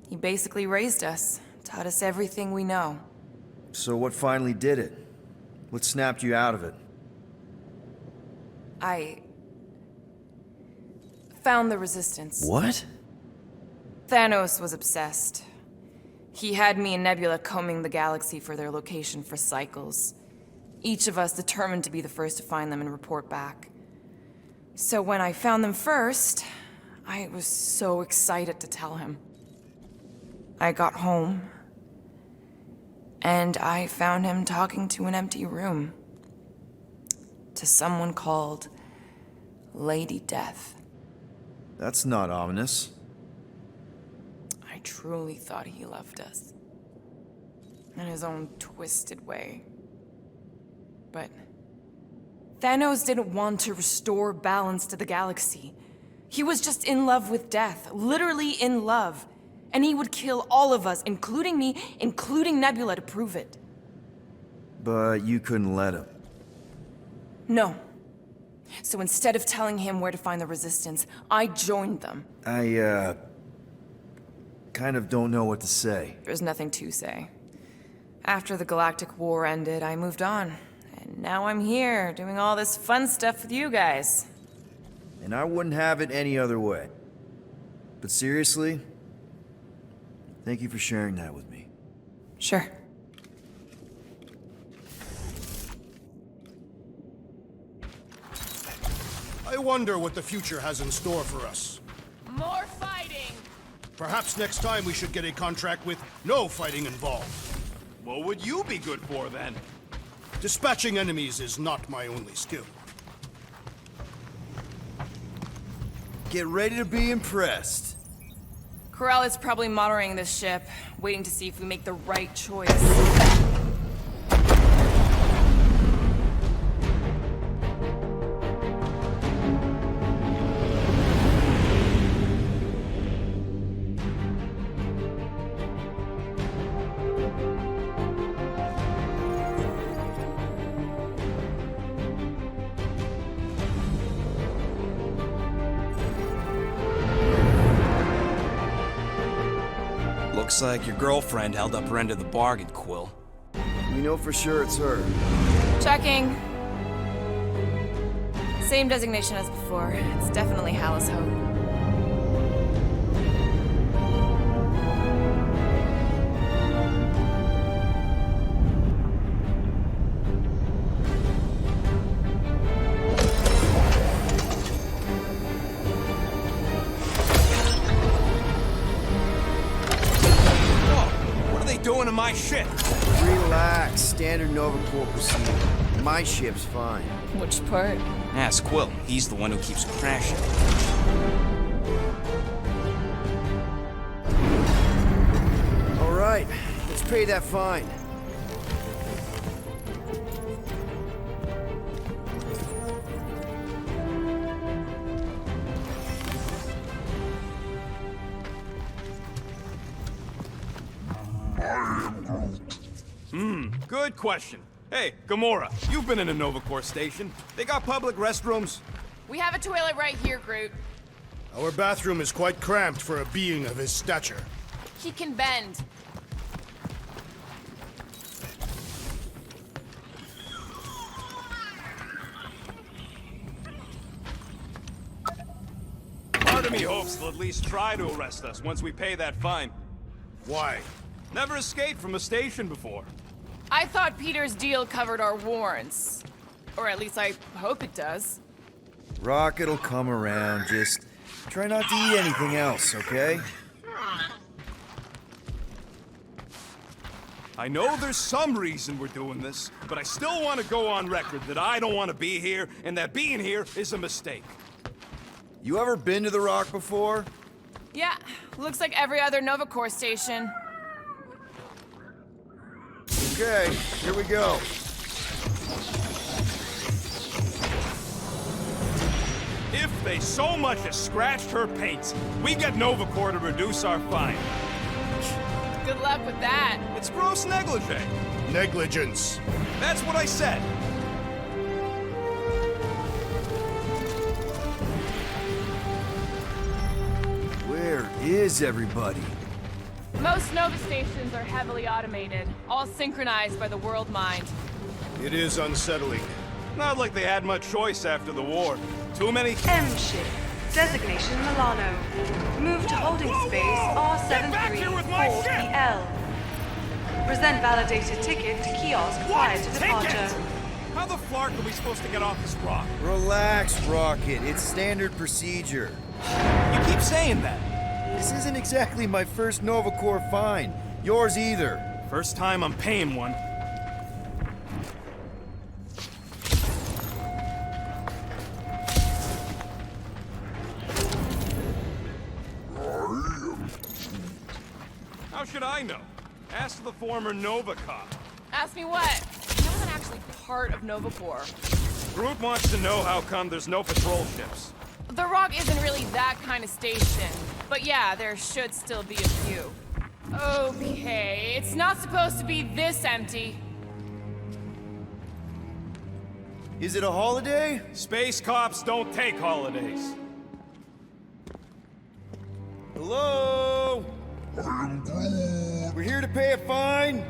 He basically raised us, taught us everything we know. So what finally did it? What snapped you out of it? I found the Resistance. What? Thanos was obsessed. He had me and Nebula combing the galaxy for their location for cycles. Each of us determined to be the first to find them and report back. So when I found them first, I was so excited to tell him. I got home, and I found him talking to an empty room. To someone called Lady Death. That's not ominous. I truly thought he loved us. In his own twisted way. But Thanos didn't want to restore balance to the galaxy. He was just in love with death, literally in love. And he would kill all of us, including me, including Nebula, to prove it. But you couldn't let him. No. So instead of telling him where to find the Resistance, I joined them. I, kind of don't know what to say. There's nothing to say. After the Galactic War ended, I moved on. And now I'm here, doing all this fun stuff with you guys. And I wouldn't have it any other way. But seriously, thank you for sharing that with me. Sure. I wonder what the future has in store for us. More fighting! Perhaps next time we should get a contract with no fighting involved. What would you be good for, then? Dispatching enemies is not my only skill. Get ready to be impressed. Corell is probably monitoring this ship, waiting to see if we make the right choice. Looks like your girlfriend held up her end of the bargain, Quill. We know for sure it's her. Checking. Same designation as before. It's definitely Hallis Hope. Doing to my ship? Relax. Standard Nova Corps procedure. My ship's fine. Which part? Ask Quill. He's the one who keeps crashing. All right. Let's pay that fine. Good question. Hey, Gamora, you've been in a Nova Corps station. They got public restrooms? We have a toilet right here, Groot. Our bathroom is quite cramped for a being of his stature. He can bend. Part of me hopes they'll at least try to arrest us once we pay that fine. Why? Never escaped from a station before. I thought Peter's deal covered our warrants. Or at least I hope it does. Rocket'll come around. Just try not to eat anything else, okay? I know there's some reason we're doing this, but I still want to go on record that I don't want to be here, and that being here is a mistake. You ever been to the Rock before? Yeah, looks like every other Nova Corps station. Okay, here we go. If they so much as scratched her paints, we get Nova Corps to reduce our fine. Good luck with that. It's gross negligee. Negligence. That's what I said. Where is everybody? Most Nova stations are heavily automated, all synchronized by the world mind. It is unsettling. Not like they had much choice after the war. Too many... M ship. Designation Milano. Move to holding space R734PL. Present validated ticket to kiosk prior to departure. How the flark are we supposed to get off this rock? Relax, Rocket. It's standard procedure. You keep saying that. This isn't exactly my first Nova Corps fine. Yours either. First time I'm paying one. How should I know? Ask the former Nova cop. Ask me what? I wasn't actually part of Nova Corps. Groot wants to know how come there's no patrol ships. The Rock isn't really that kind of station. But yeah, there should still be a few. Okay, it's not supposed to be this empty. Is it a holiday? Space cops don't take holidays. Hello? We're here to pay a fine.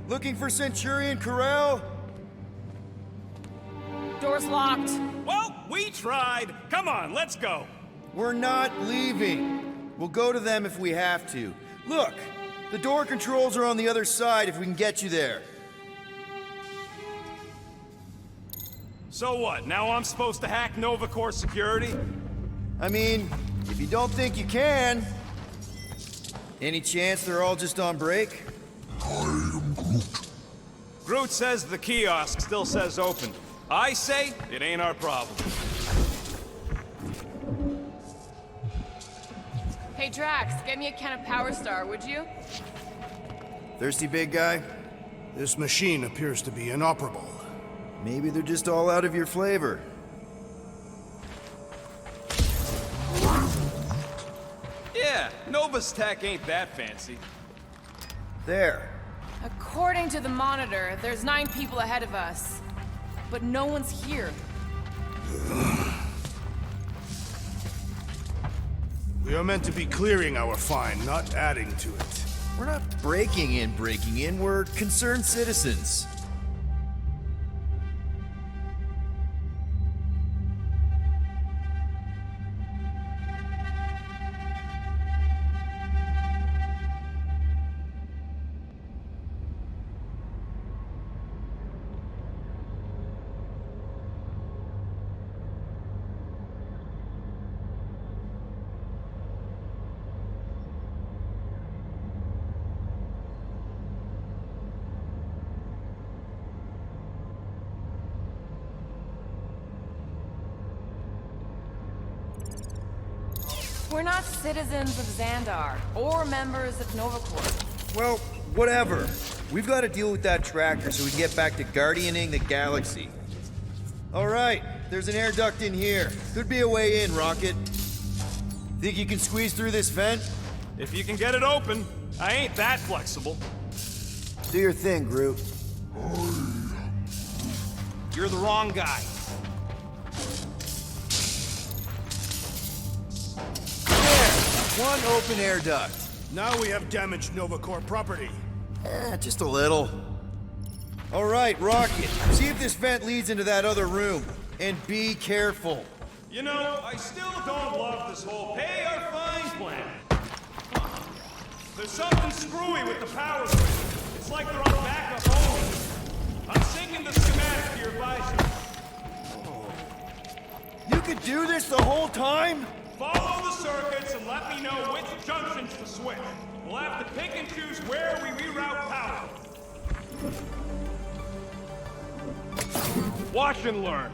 Looking for Centurion Corell? Door's locked. Well, we tried. Come on, let's go. We're not leaving. We'll go to them if we have to. Look, the door controls are on the other side if we can get you there. So what, now I'm supposed to hack Nova Corps security? I mean, if you don't think you can... Any chance they're all just on break? Groot says the kiosk still says open. I say it ain't our problem. Hey Drax, get me a can of Power Star, would you? Thirsty, big guy? This machine appears to be inoperable. Maybe they're just all out of your flavor. Yeah, Nova's tech ain't that fancy. There. According to the monitor, there's 9 people ahead of us. But no one's here. We are meant to be clearing our find, not adding to it. We're not breaking in, we're concerned citizens. We're not citizens of Xandar, or members of Nova Corps. Well, whatever. We've got to deal with that tractor so we can get back to guardianing the galaxy. All right, there's an air duct in here. Could be a way in, Rocket. Think you can squeeze through this vent? If you can get it open, I ain't that flexible. Do your thing, Groot. You're the wrong guy. One open air duct. Now we have damaged Nova Corps property. Just a little. All right, Rocket. See if this vent leads into that other room. And be careful. You know, I still don't love this whole pay or fine plan. There's something screwy with the power grid. It's like they're on backup only. I'm syncing the schematic to your visor. You could do this the whole time? Follow the circuits and let me know which junctions to switch. We'll have to pick and choose where we reroute power. Watch and learn.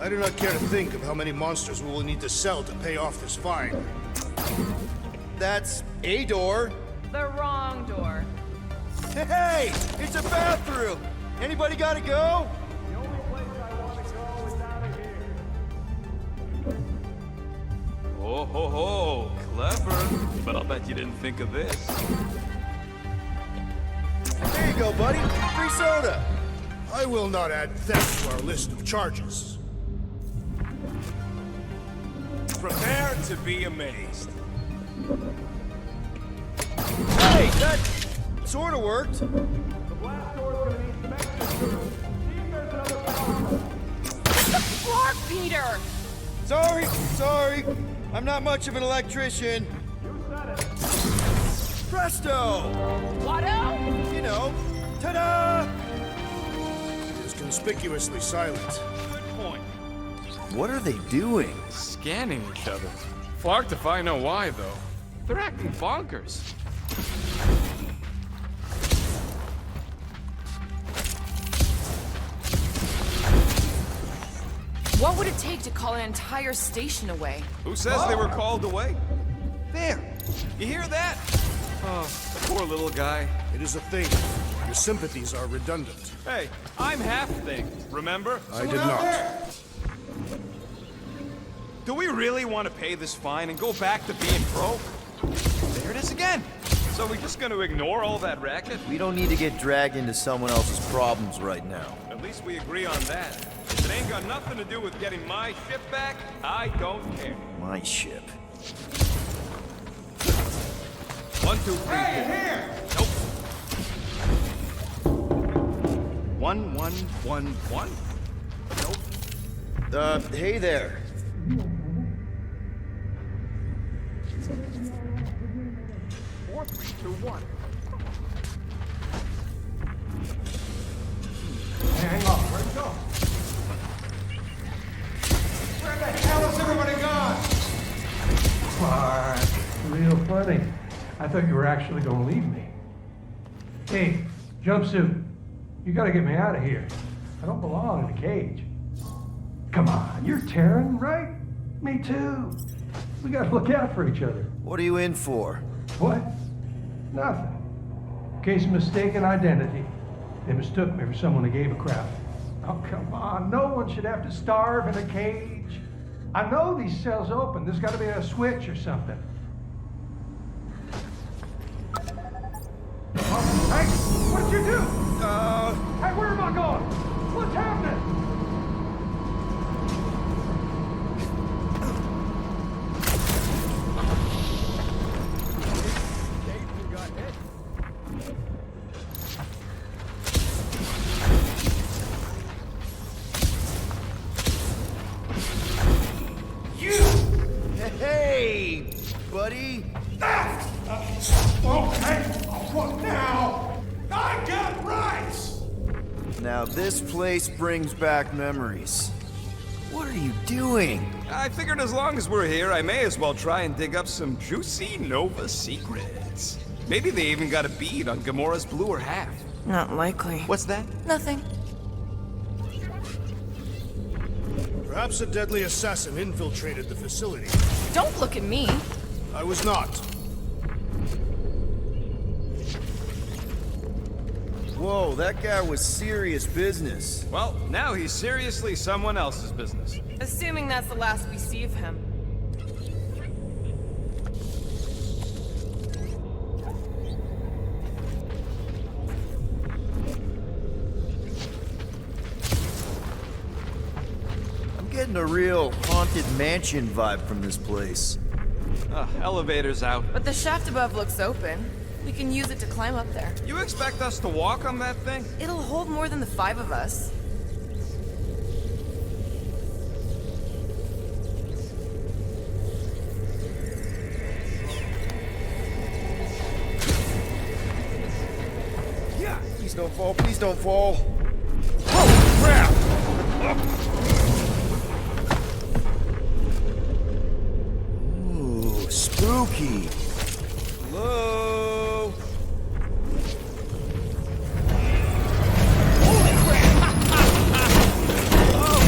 I do not care to think of how many monsters we will need to sell to pay off this fine. That's a door. The wrong door. Hey, it's a bathroom. Anybody gotta go? The only place I want to go is out of here. Oh ho ho, clever. But I'll bet you didn't think of this. There you go, buddy. Free soda. I will not add theft to our list of charges. Prepare to be amazed. Hey, that sort of worked. The blast door's gonna need some extra screws. See if there's another power. The floor, Peter! Sorry. I'm not much of an electrician. You said it. Presto! Watto? You know, ta-da! It is conspicuously silent. Good point. What are they doing? Scanning each other. Flark if I know why, though. They're acting bonkers. What would it take to call an entire station away? Who says they were called away? There. You hear that? Oh, poor little guy. It is a thing. Your sympathies are redundant. Hey, I'm half thing, remember? I did not. Do we really want to pay this fine and go back to being broke? There it is again. So we're just gonna ignore all that racket? We don't need to get dragged into someone else's problems right now. At least we agree on that. If it ain't got nothing to do with getting my ship back, I don't care. My ship. 1, 2, 3, 4. Here! Nope. 1, 1, 1, 1. Nope. Hey there. 4, 3, 2, 1. Hang on, where'd it go? Where the hell has everybody gone? thought you were actually gonna leave me. Hey, jumpsuit. You gotta get me out of here. I don't belong in a cage. Come on, you're Terran, right? Me too. We gotta look out for each other. What are you in for? What? Nothing. Case of mistaken identity. They mistook me for someone who gave a crap. Oh, come on. No one should have to starve in a cage. I know these cells open. There's got to be a switch or something. Oh, hey, what did you do? Hey, where am I going? What's happening? Hey, buddy. Okay, what now? I got rights! Now this place brings back memories. What are you doing? I figured as long as we're here, I may as well try and dig up some juicy Nova secrets. Maybe they even got a bead on Gamora's bluer half. Not likely. What's that? Nothing. Perhaps a deadly assassin infiltrated the facility. Don't look at me. I was not. Whoa, that guy was serious business. Well, now he's seriously someone else's business. Assuming that's the last we see of him. I'm getting a real haunted mansion vibe from this place. Elevator's out. But the shaft above looks open. We can use it to climb up there. You expect us to walk on that thing? It'll hold more than the 5 of us. Yeah. Please don't fall, please don't fall. Oh, crap! Ooh, spooky. Hello? Holy crap! Oh,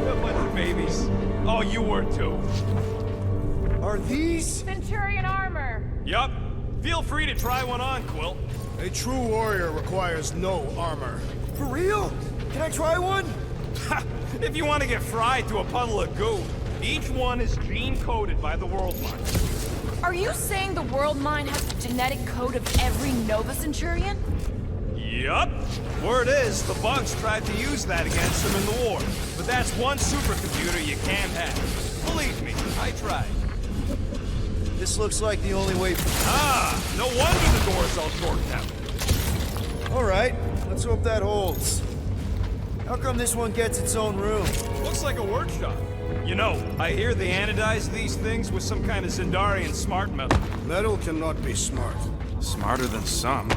a bunch of babies. Oh, you were too. Are these? Centurion armor. Yup. Feel free to try one on, Quill. A true warrior requires no armor. For real? Can I try one? Ha! If you want to get fried to a puddle of goo, each one is gene-coded by the World Mind. Are you saying the World Mind has the genetic code of every Nova Centurion? Yup. Word is, the bugs tried to use that against them in the war. But that's one supercomputer you can't have. Believe me, I tried. This looks like the only way. Ah, no wonder the door's all torqued out. All right, let's hope that holds. How come this one gets its own room? Looks like a workshop. You know, I hear they anodize these things with some kind of Zendarian smart metal. Metal cannot be smart. Smarter than some.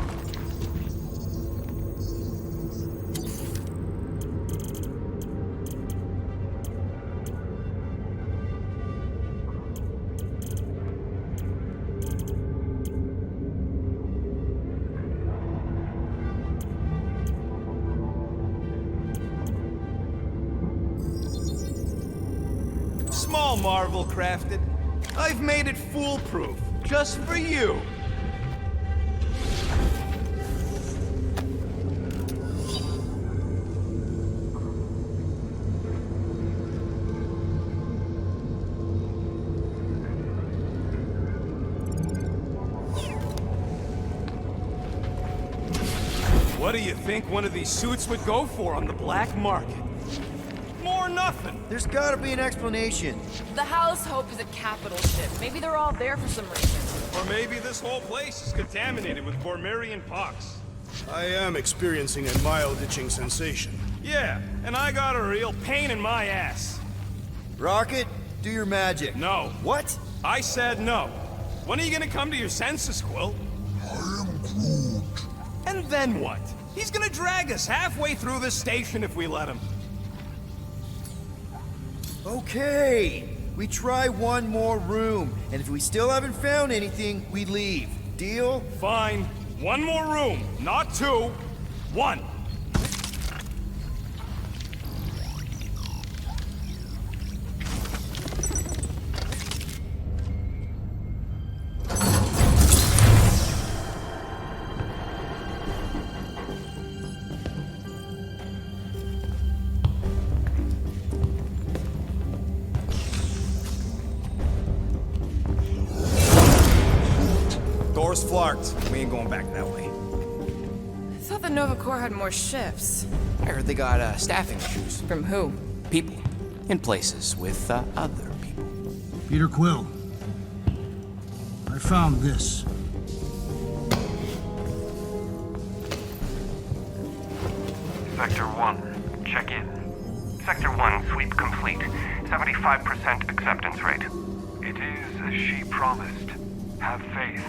Small marvel crafted. I've made it foolproof, just for you. What do you think one of these suits would go for on the black market? More nothing. There's gotta be an explanation. The House Hope is a capital ship. Maybe they're all there for some reason. Or maybe this whole place is contaminated with Bormirian pox. I am experiencing a mild itching sensation. Yeah, and I got a real pain in my ass. Rocket, do your magic. No. What? I said no. When are you gonna come to your senses, Quill? I am Groot. And then what? He's gonna drag us halfway through this station if we let him. Okay, We try one more room, and if we still haven't found anything, we leave. Deal? Fine. One more room, not two. One. Door's flarked. We ain't going back that way. I thought the Nova Corps had more shifts. I heard they got staffing issues. From who? People. In places with other people. Peter Quill. I found this. Sector 1, check in. Sector 1, sweep complete. 75% acceptance rate. It is as she promised. Have faith.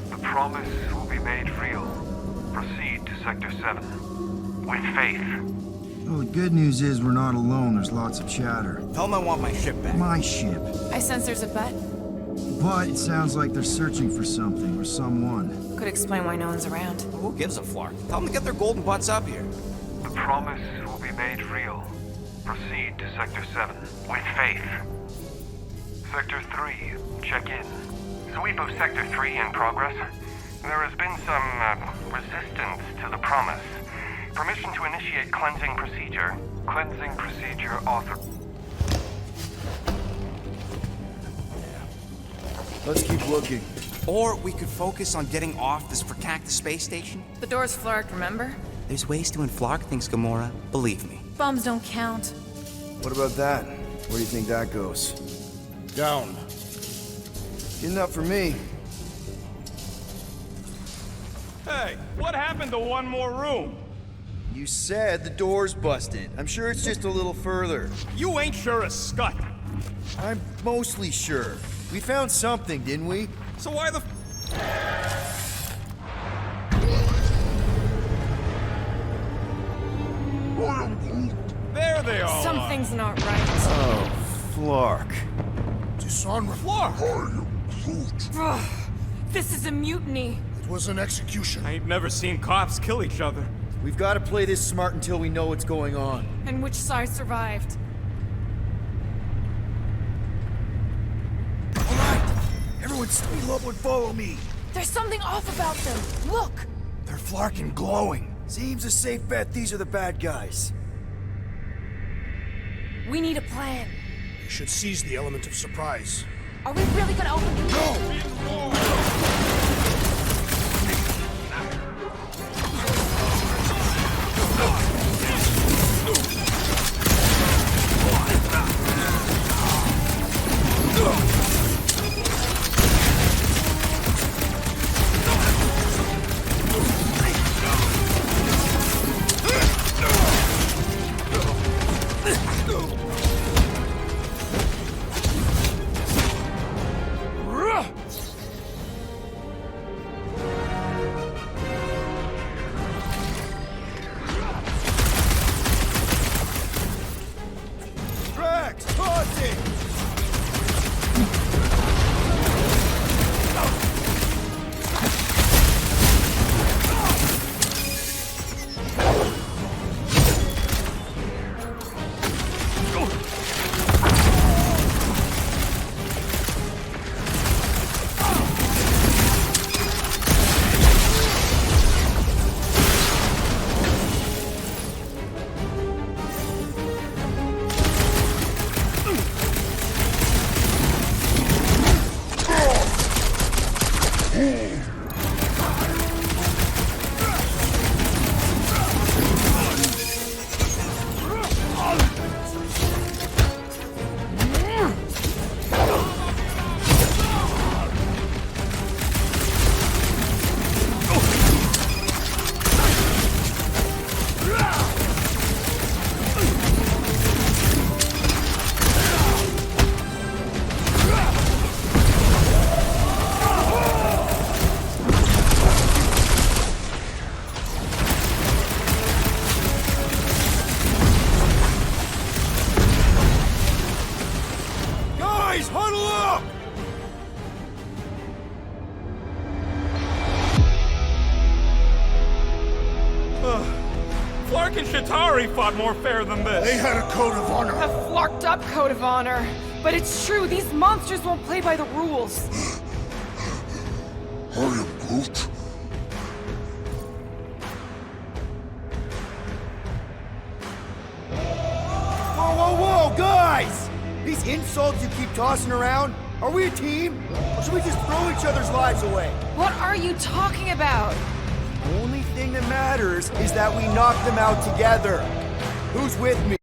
The promise will be made real. Proceed to Sector 7. With faith. Well, the good news is we're not alone. There's lots of chatter. Tell them I want my ship back. My ship. I sense there's a bet. But it sounds like they're searching for something or someone. Could explain why no one's around. Who gives a flark? Tell them to get their golden butts up here. The promise will be made real. Proceed to Sector 7. With faith. Sector 3, check in. Sweep of Sector 3 in progress. There has been some resistance to the promise. Permission to initiate cleansing procedure. Cleansing procedure author. Let's keep looking. Or we could focus on getting off this fracactus space station. The door's flarked, remember? There's ways to inflark things, Gamora. Believe me. Bombs don't count. What about that? Where do you think that goes? Down. Good enough for me. Hey, what happened to one more room? You said the door's busted. I'm sure it's just a little further. You ain't sure a scut. I'm mostly sure. We found something, didn't we? So why the... There they all Something's are. not right. Oh, Flark. Dishonorable. Flark! Ugh, this is a mutiny. It was an execution. I ain't never seen cops kill each other. We've got to play this smart until we know what's going on. And which side survived? All right. Everyone stay low and follow me. There's something off about them. Look! They're flarking glowing. Seems a safe bet these are the bad guys. We need a plan. We should seize the element of surprise. Are we really gonna open the door? Chitauri fought more fair than this. They had a code of honor. A flarked up code of honor. But it's true, these monsters won't play by the rules. I am Groot. Whoa, whoa, whoa, guys! These insults you keep tossing around, are we a team? Or should we just throw each other's lives away? What are you talking about? The only thing that matters is that we knock them out together. Who's with me?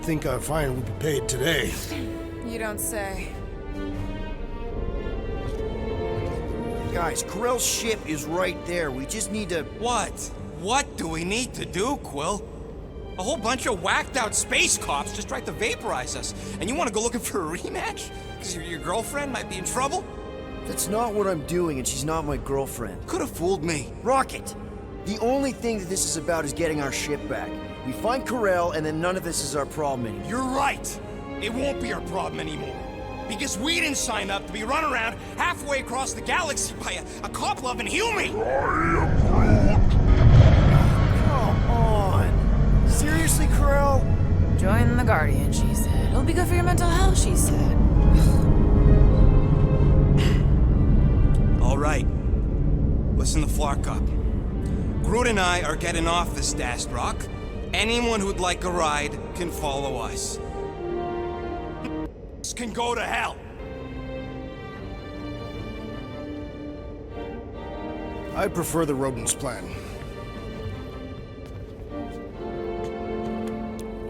think our fine will be paid today. You don't say. Guys, Corell's ship is right there. We just need to... What? What do we need to do, Quill? A whole bunch of whacked out space cops just tried to vaporize us. And you want to go looking for a rematch? Because your girlfriend might be in trouble? That's not what I'm doing, and she's not my girlfriend. Could have fooled me. Rocket! The only thing that this is about is getting our ship back. We find Corell, and then none of this is our problem anymore. You're right. It won't be our problem anymore. Because we didn't sign up to be run around halfway across the galaxy by a cop-loving human. Come on. Seriously, Corell? Join the Guardian, she said. It'll be good for your mental health, she said. All right. Listen to Flark up. Groot and I are getting off this Dast Rock. Anyone who'd like a ride can follow us. Can go to hell. I prefer the rodents plan.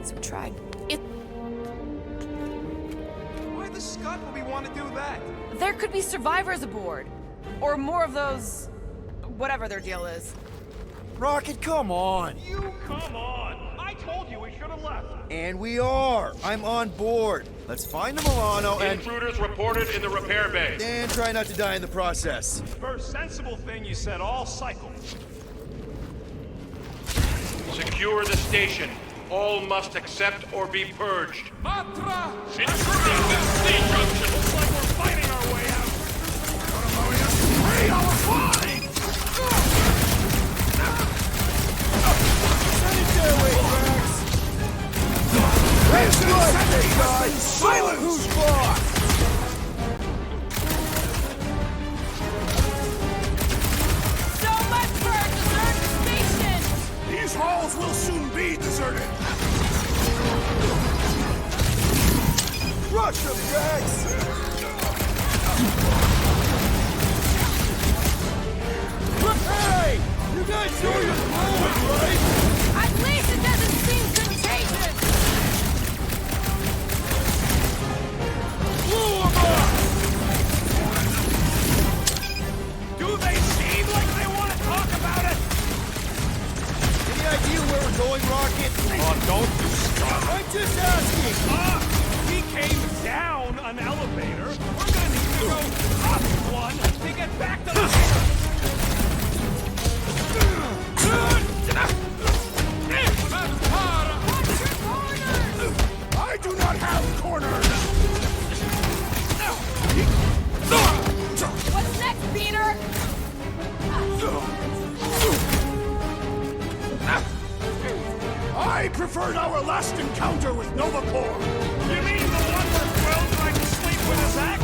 So we tried. Why the scut would we want to do that? There could be survivors aboard. Or more of those... whatever their deal is. Rocket, come on! You come on! I told you we should have left. And we are! I'm on board. Let's find the Milano and... Intruders reported in the repair bay. And try not to die in the process. First sensible thing you said all cycle. Secure the station. All must accept or be purged. Matra! Looks like we're fighting our way out. Free our fine! Send it their way, Drax! That's good, guys! Silence! Who's boss? So much for a deserted station! These halls will soon be deserted! Rush them, Drax! Hey! You guys know you're blowing, right? At least it doesn't seem contagious! Blow 'em up! Do they seem like they want to talk about it? Any idea where we're going, Rocket? Oh, don't you stop. I'm just asking! We came down an elevator. We're gonna need to go up one to get back to the... I do not have corners! What's next, Peter? I preferred our last encounter with Nova Corps. You mean the one where Quill tried to sleep with his ex?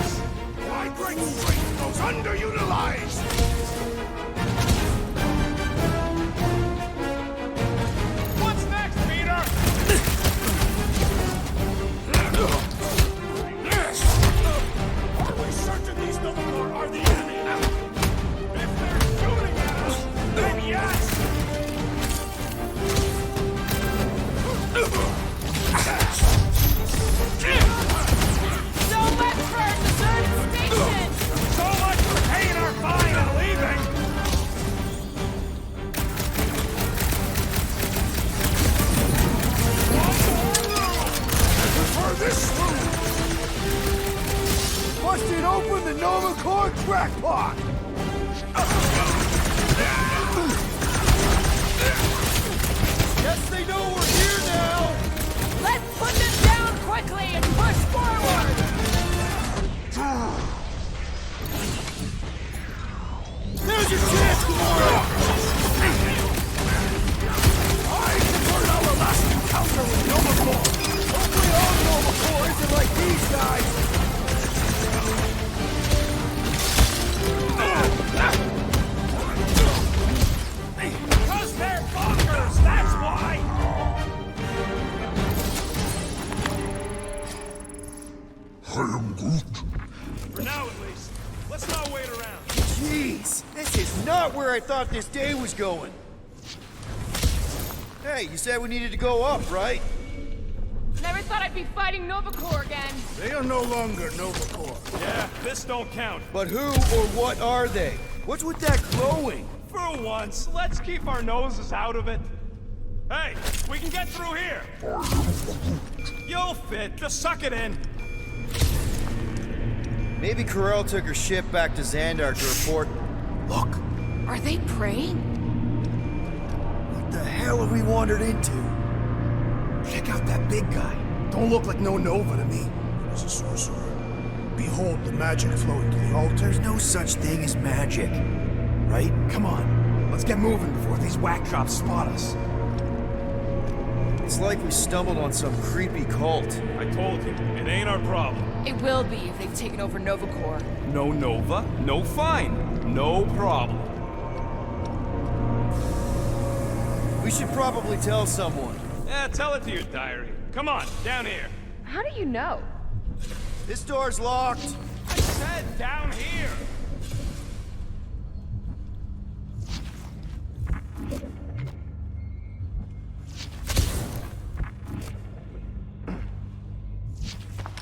My great strength goes underutilized! What's next, Peter? Are we certain these Nova Corps are the enemy? If they're shooting at us, then yes! So much for a deserted station! So much for paying our fine and leaving! For this room! Busted open the Nova Corps crackpot! Guess they know we're here now! Let's put them down quickly and push forward! There's your chance, Gamora! I preferred our last encounter with Nova Corps! Hopefully all Nova Corps isn't like these guys! Because they're bonkers, that's why! I am Groot. For now, at least. Let's not wait around. Jeez, this is not where I thought this day was going. Hey, you said we needed to go up, right? Never thought I'd be fighting Nova Corps again. They are no longer Nova Corps. Yeah, this don't count. But who or what are they? What's with that glowing? For once, let's keep our noses out of it. Hey, we can get through here. You'll fit. Just suck it in. Maybe Corel took her ship back to Xandar to report. Look, Are they praying? what the hell have we wandered into? Check out that big guy. Don't look like no Nova to me. He was a sorcerer. Behold the magic flowing to the altar. There's no such thing as magic, right? Come on, let's get moving before these whack jobs spot us. It's like we stumbled on some creepy cult. I told you, it ain't our problem. It will be if they've taken over Nova Corps. No Nova, no fine, no problem. We should probably tell someone. Yeah, tell it to your diary. Come on, down here. How do you know? This door's locked. I said down here.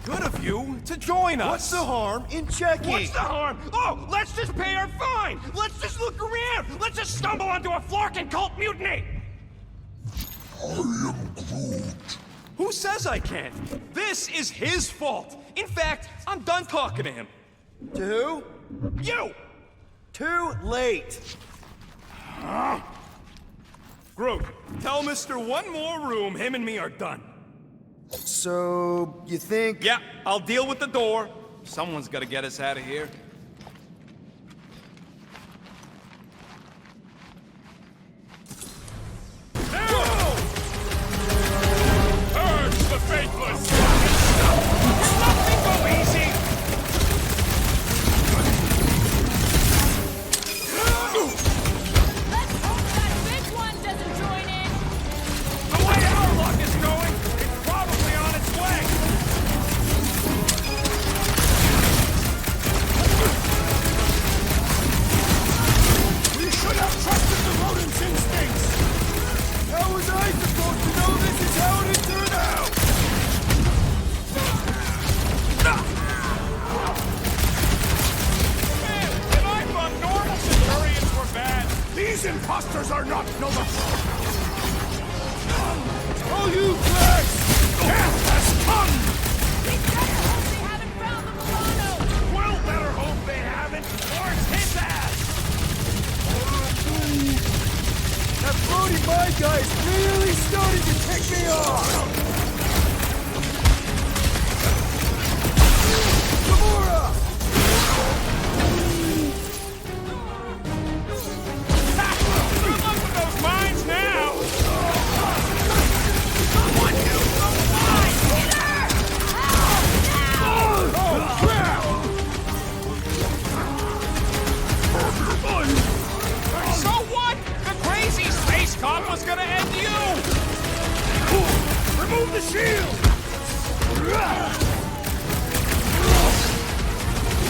Good of you to join us. What's the harm in checking? What's the harm? Oh, let's just pay our fine. Let's just look around. Let's just stumble onto a Flarkin cult mutiny. I am Groot. Who says I can't? This is his fault. In fact, I'm done talking to him. To who? You! Too late. Groot, tell Mr. One More Room him and me are done. So, you think? Yeah, I'll deal with the door. Someone's gotta get us out of here. Purge the faithless! Nothing go easy! Let's hope that big one doesn't join in. The way our luck is going, it's probably on its way. We should have trusted the rodent's instincts! How was I supposed to know this is how it turned out? Man, and I thought normal Centurions were bad. These imposters are not Nova Corps! Oh, you blacks! Death has come! We better hope they haven't found the Milano. We'll better hope they haven't, or it's his ass. That floating my guy is really starting to tick me off! Gamora! Good luck with those mines now. So what? The crazy space cop was gonna end you! Remove the shield!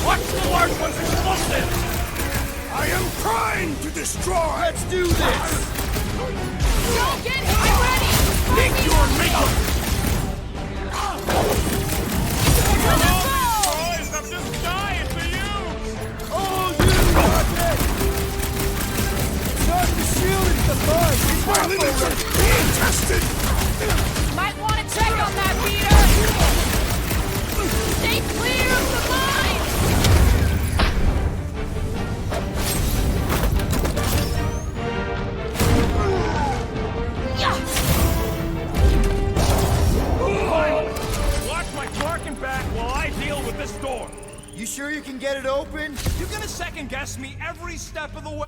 Watch the large one's explosive! I am trying to destroy! Let's do this! Don't get him ready. Meet your maker! Boys, I'm just dying for you! Oh, you rocket! It's not the shield, it's the bug! It's My limits are being tested! Might want to check on that beater. Stay clear of the mine. Watch my Clarkin back while I deal with this door. You sure you can get it open? You're gonna second guess me every step of the way.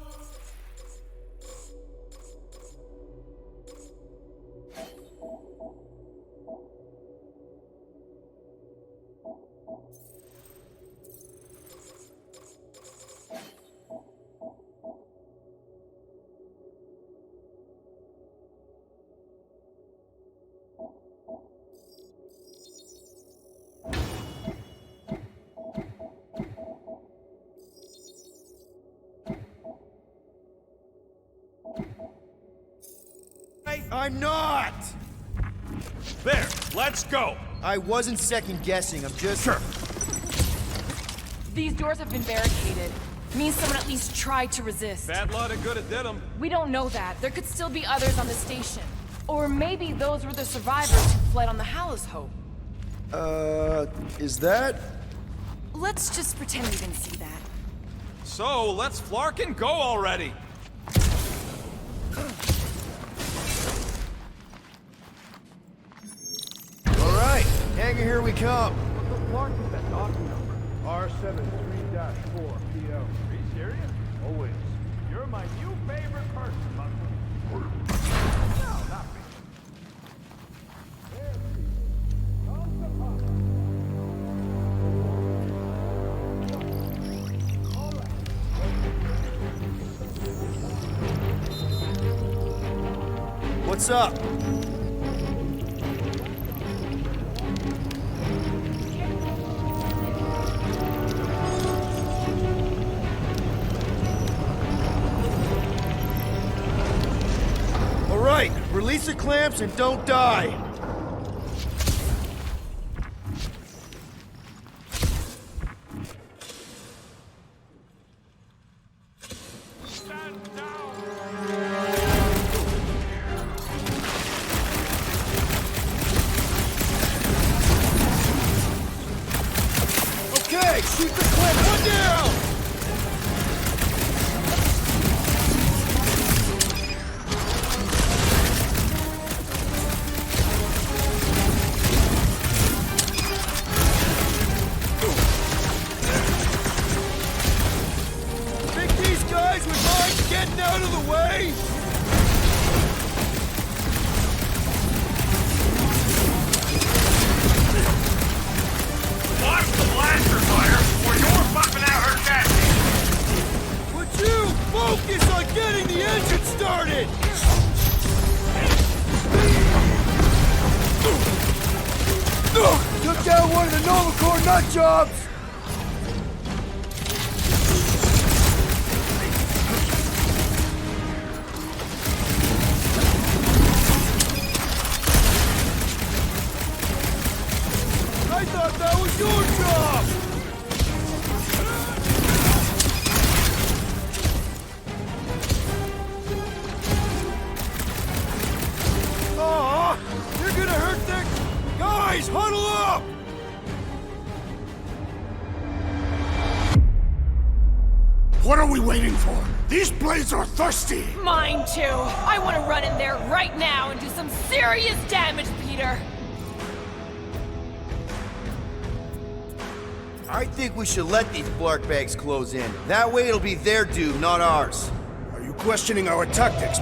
I'm not! There, let's go! I wasn't second guessing, I'm just... Sure. These doors have been barricaded. Means someone at least tried to resist. Bad lot of good it did them. We don't know that. There could still be others on the station. Or maybe those were the survivors who fled on the Hallows Hope. Is that? Let's just pretend we didn't see that. So, let's flark and go already! Alright, hangar, here we come. Clark is that dock number. R73-4 PO. Are you serious? Always. You're my new favorite person, Buckley. No, not me. What's up? All right, release the clamps and don't die. Okay, shoot the clamp, one down! Think these guys would mind getting out of the way? Watch the blaster fire, or you're bumping out her chassis! Would you focus on getting the engine started? Took down one of the Nova Corps nut jobs! I thought that was your job! Aw, you're gonna hurt their... Guys, huddle up! What are we waiting for? These blades are thirsty! Mine too. I want to run in there right now and do some serious damage, Peter. I think we should let these Blark bags close in. That way it'll be their doom, not ours. Are you questioning our tactics?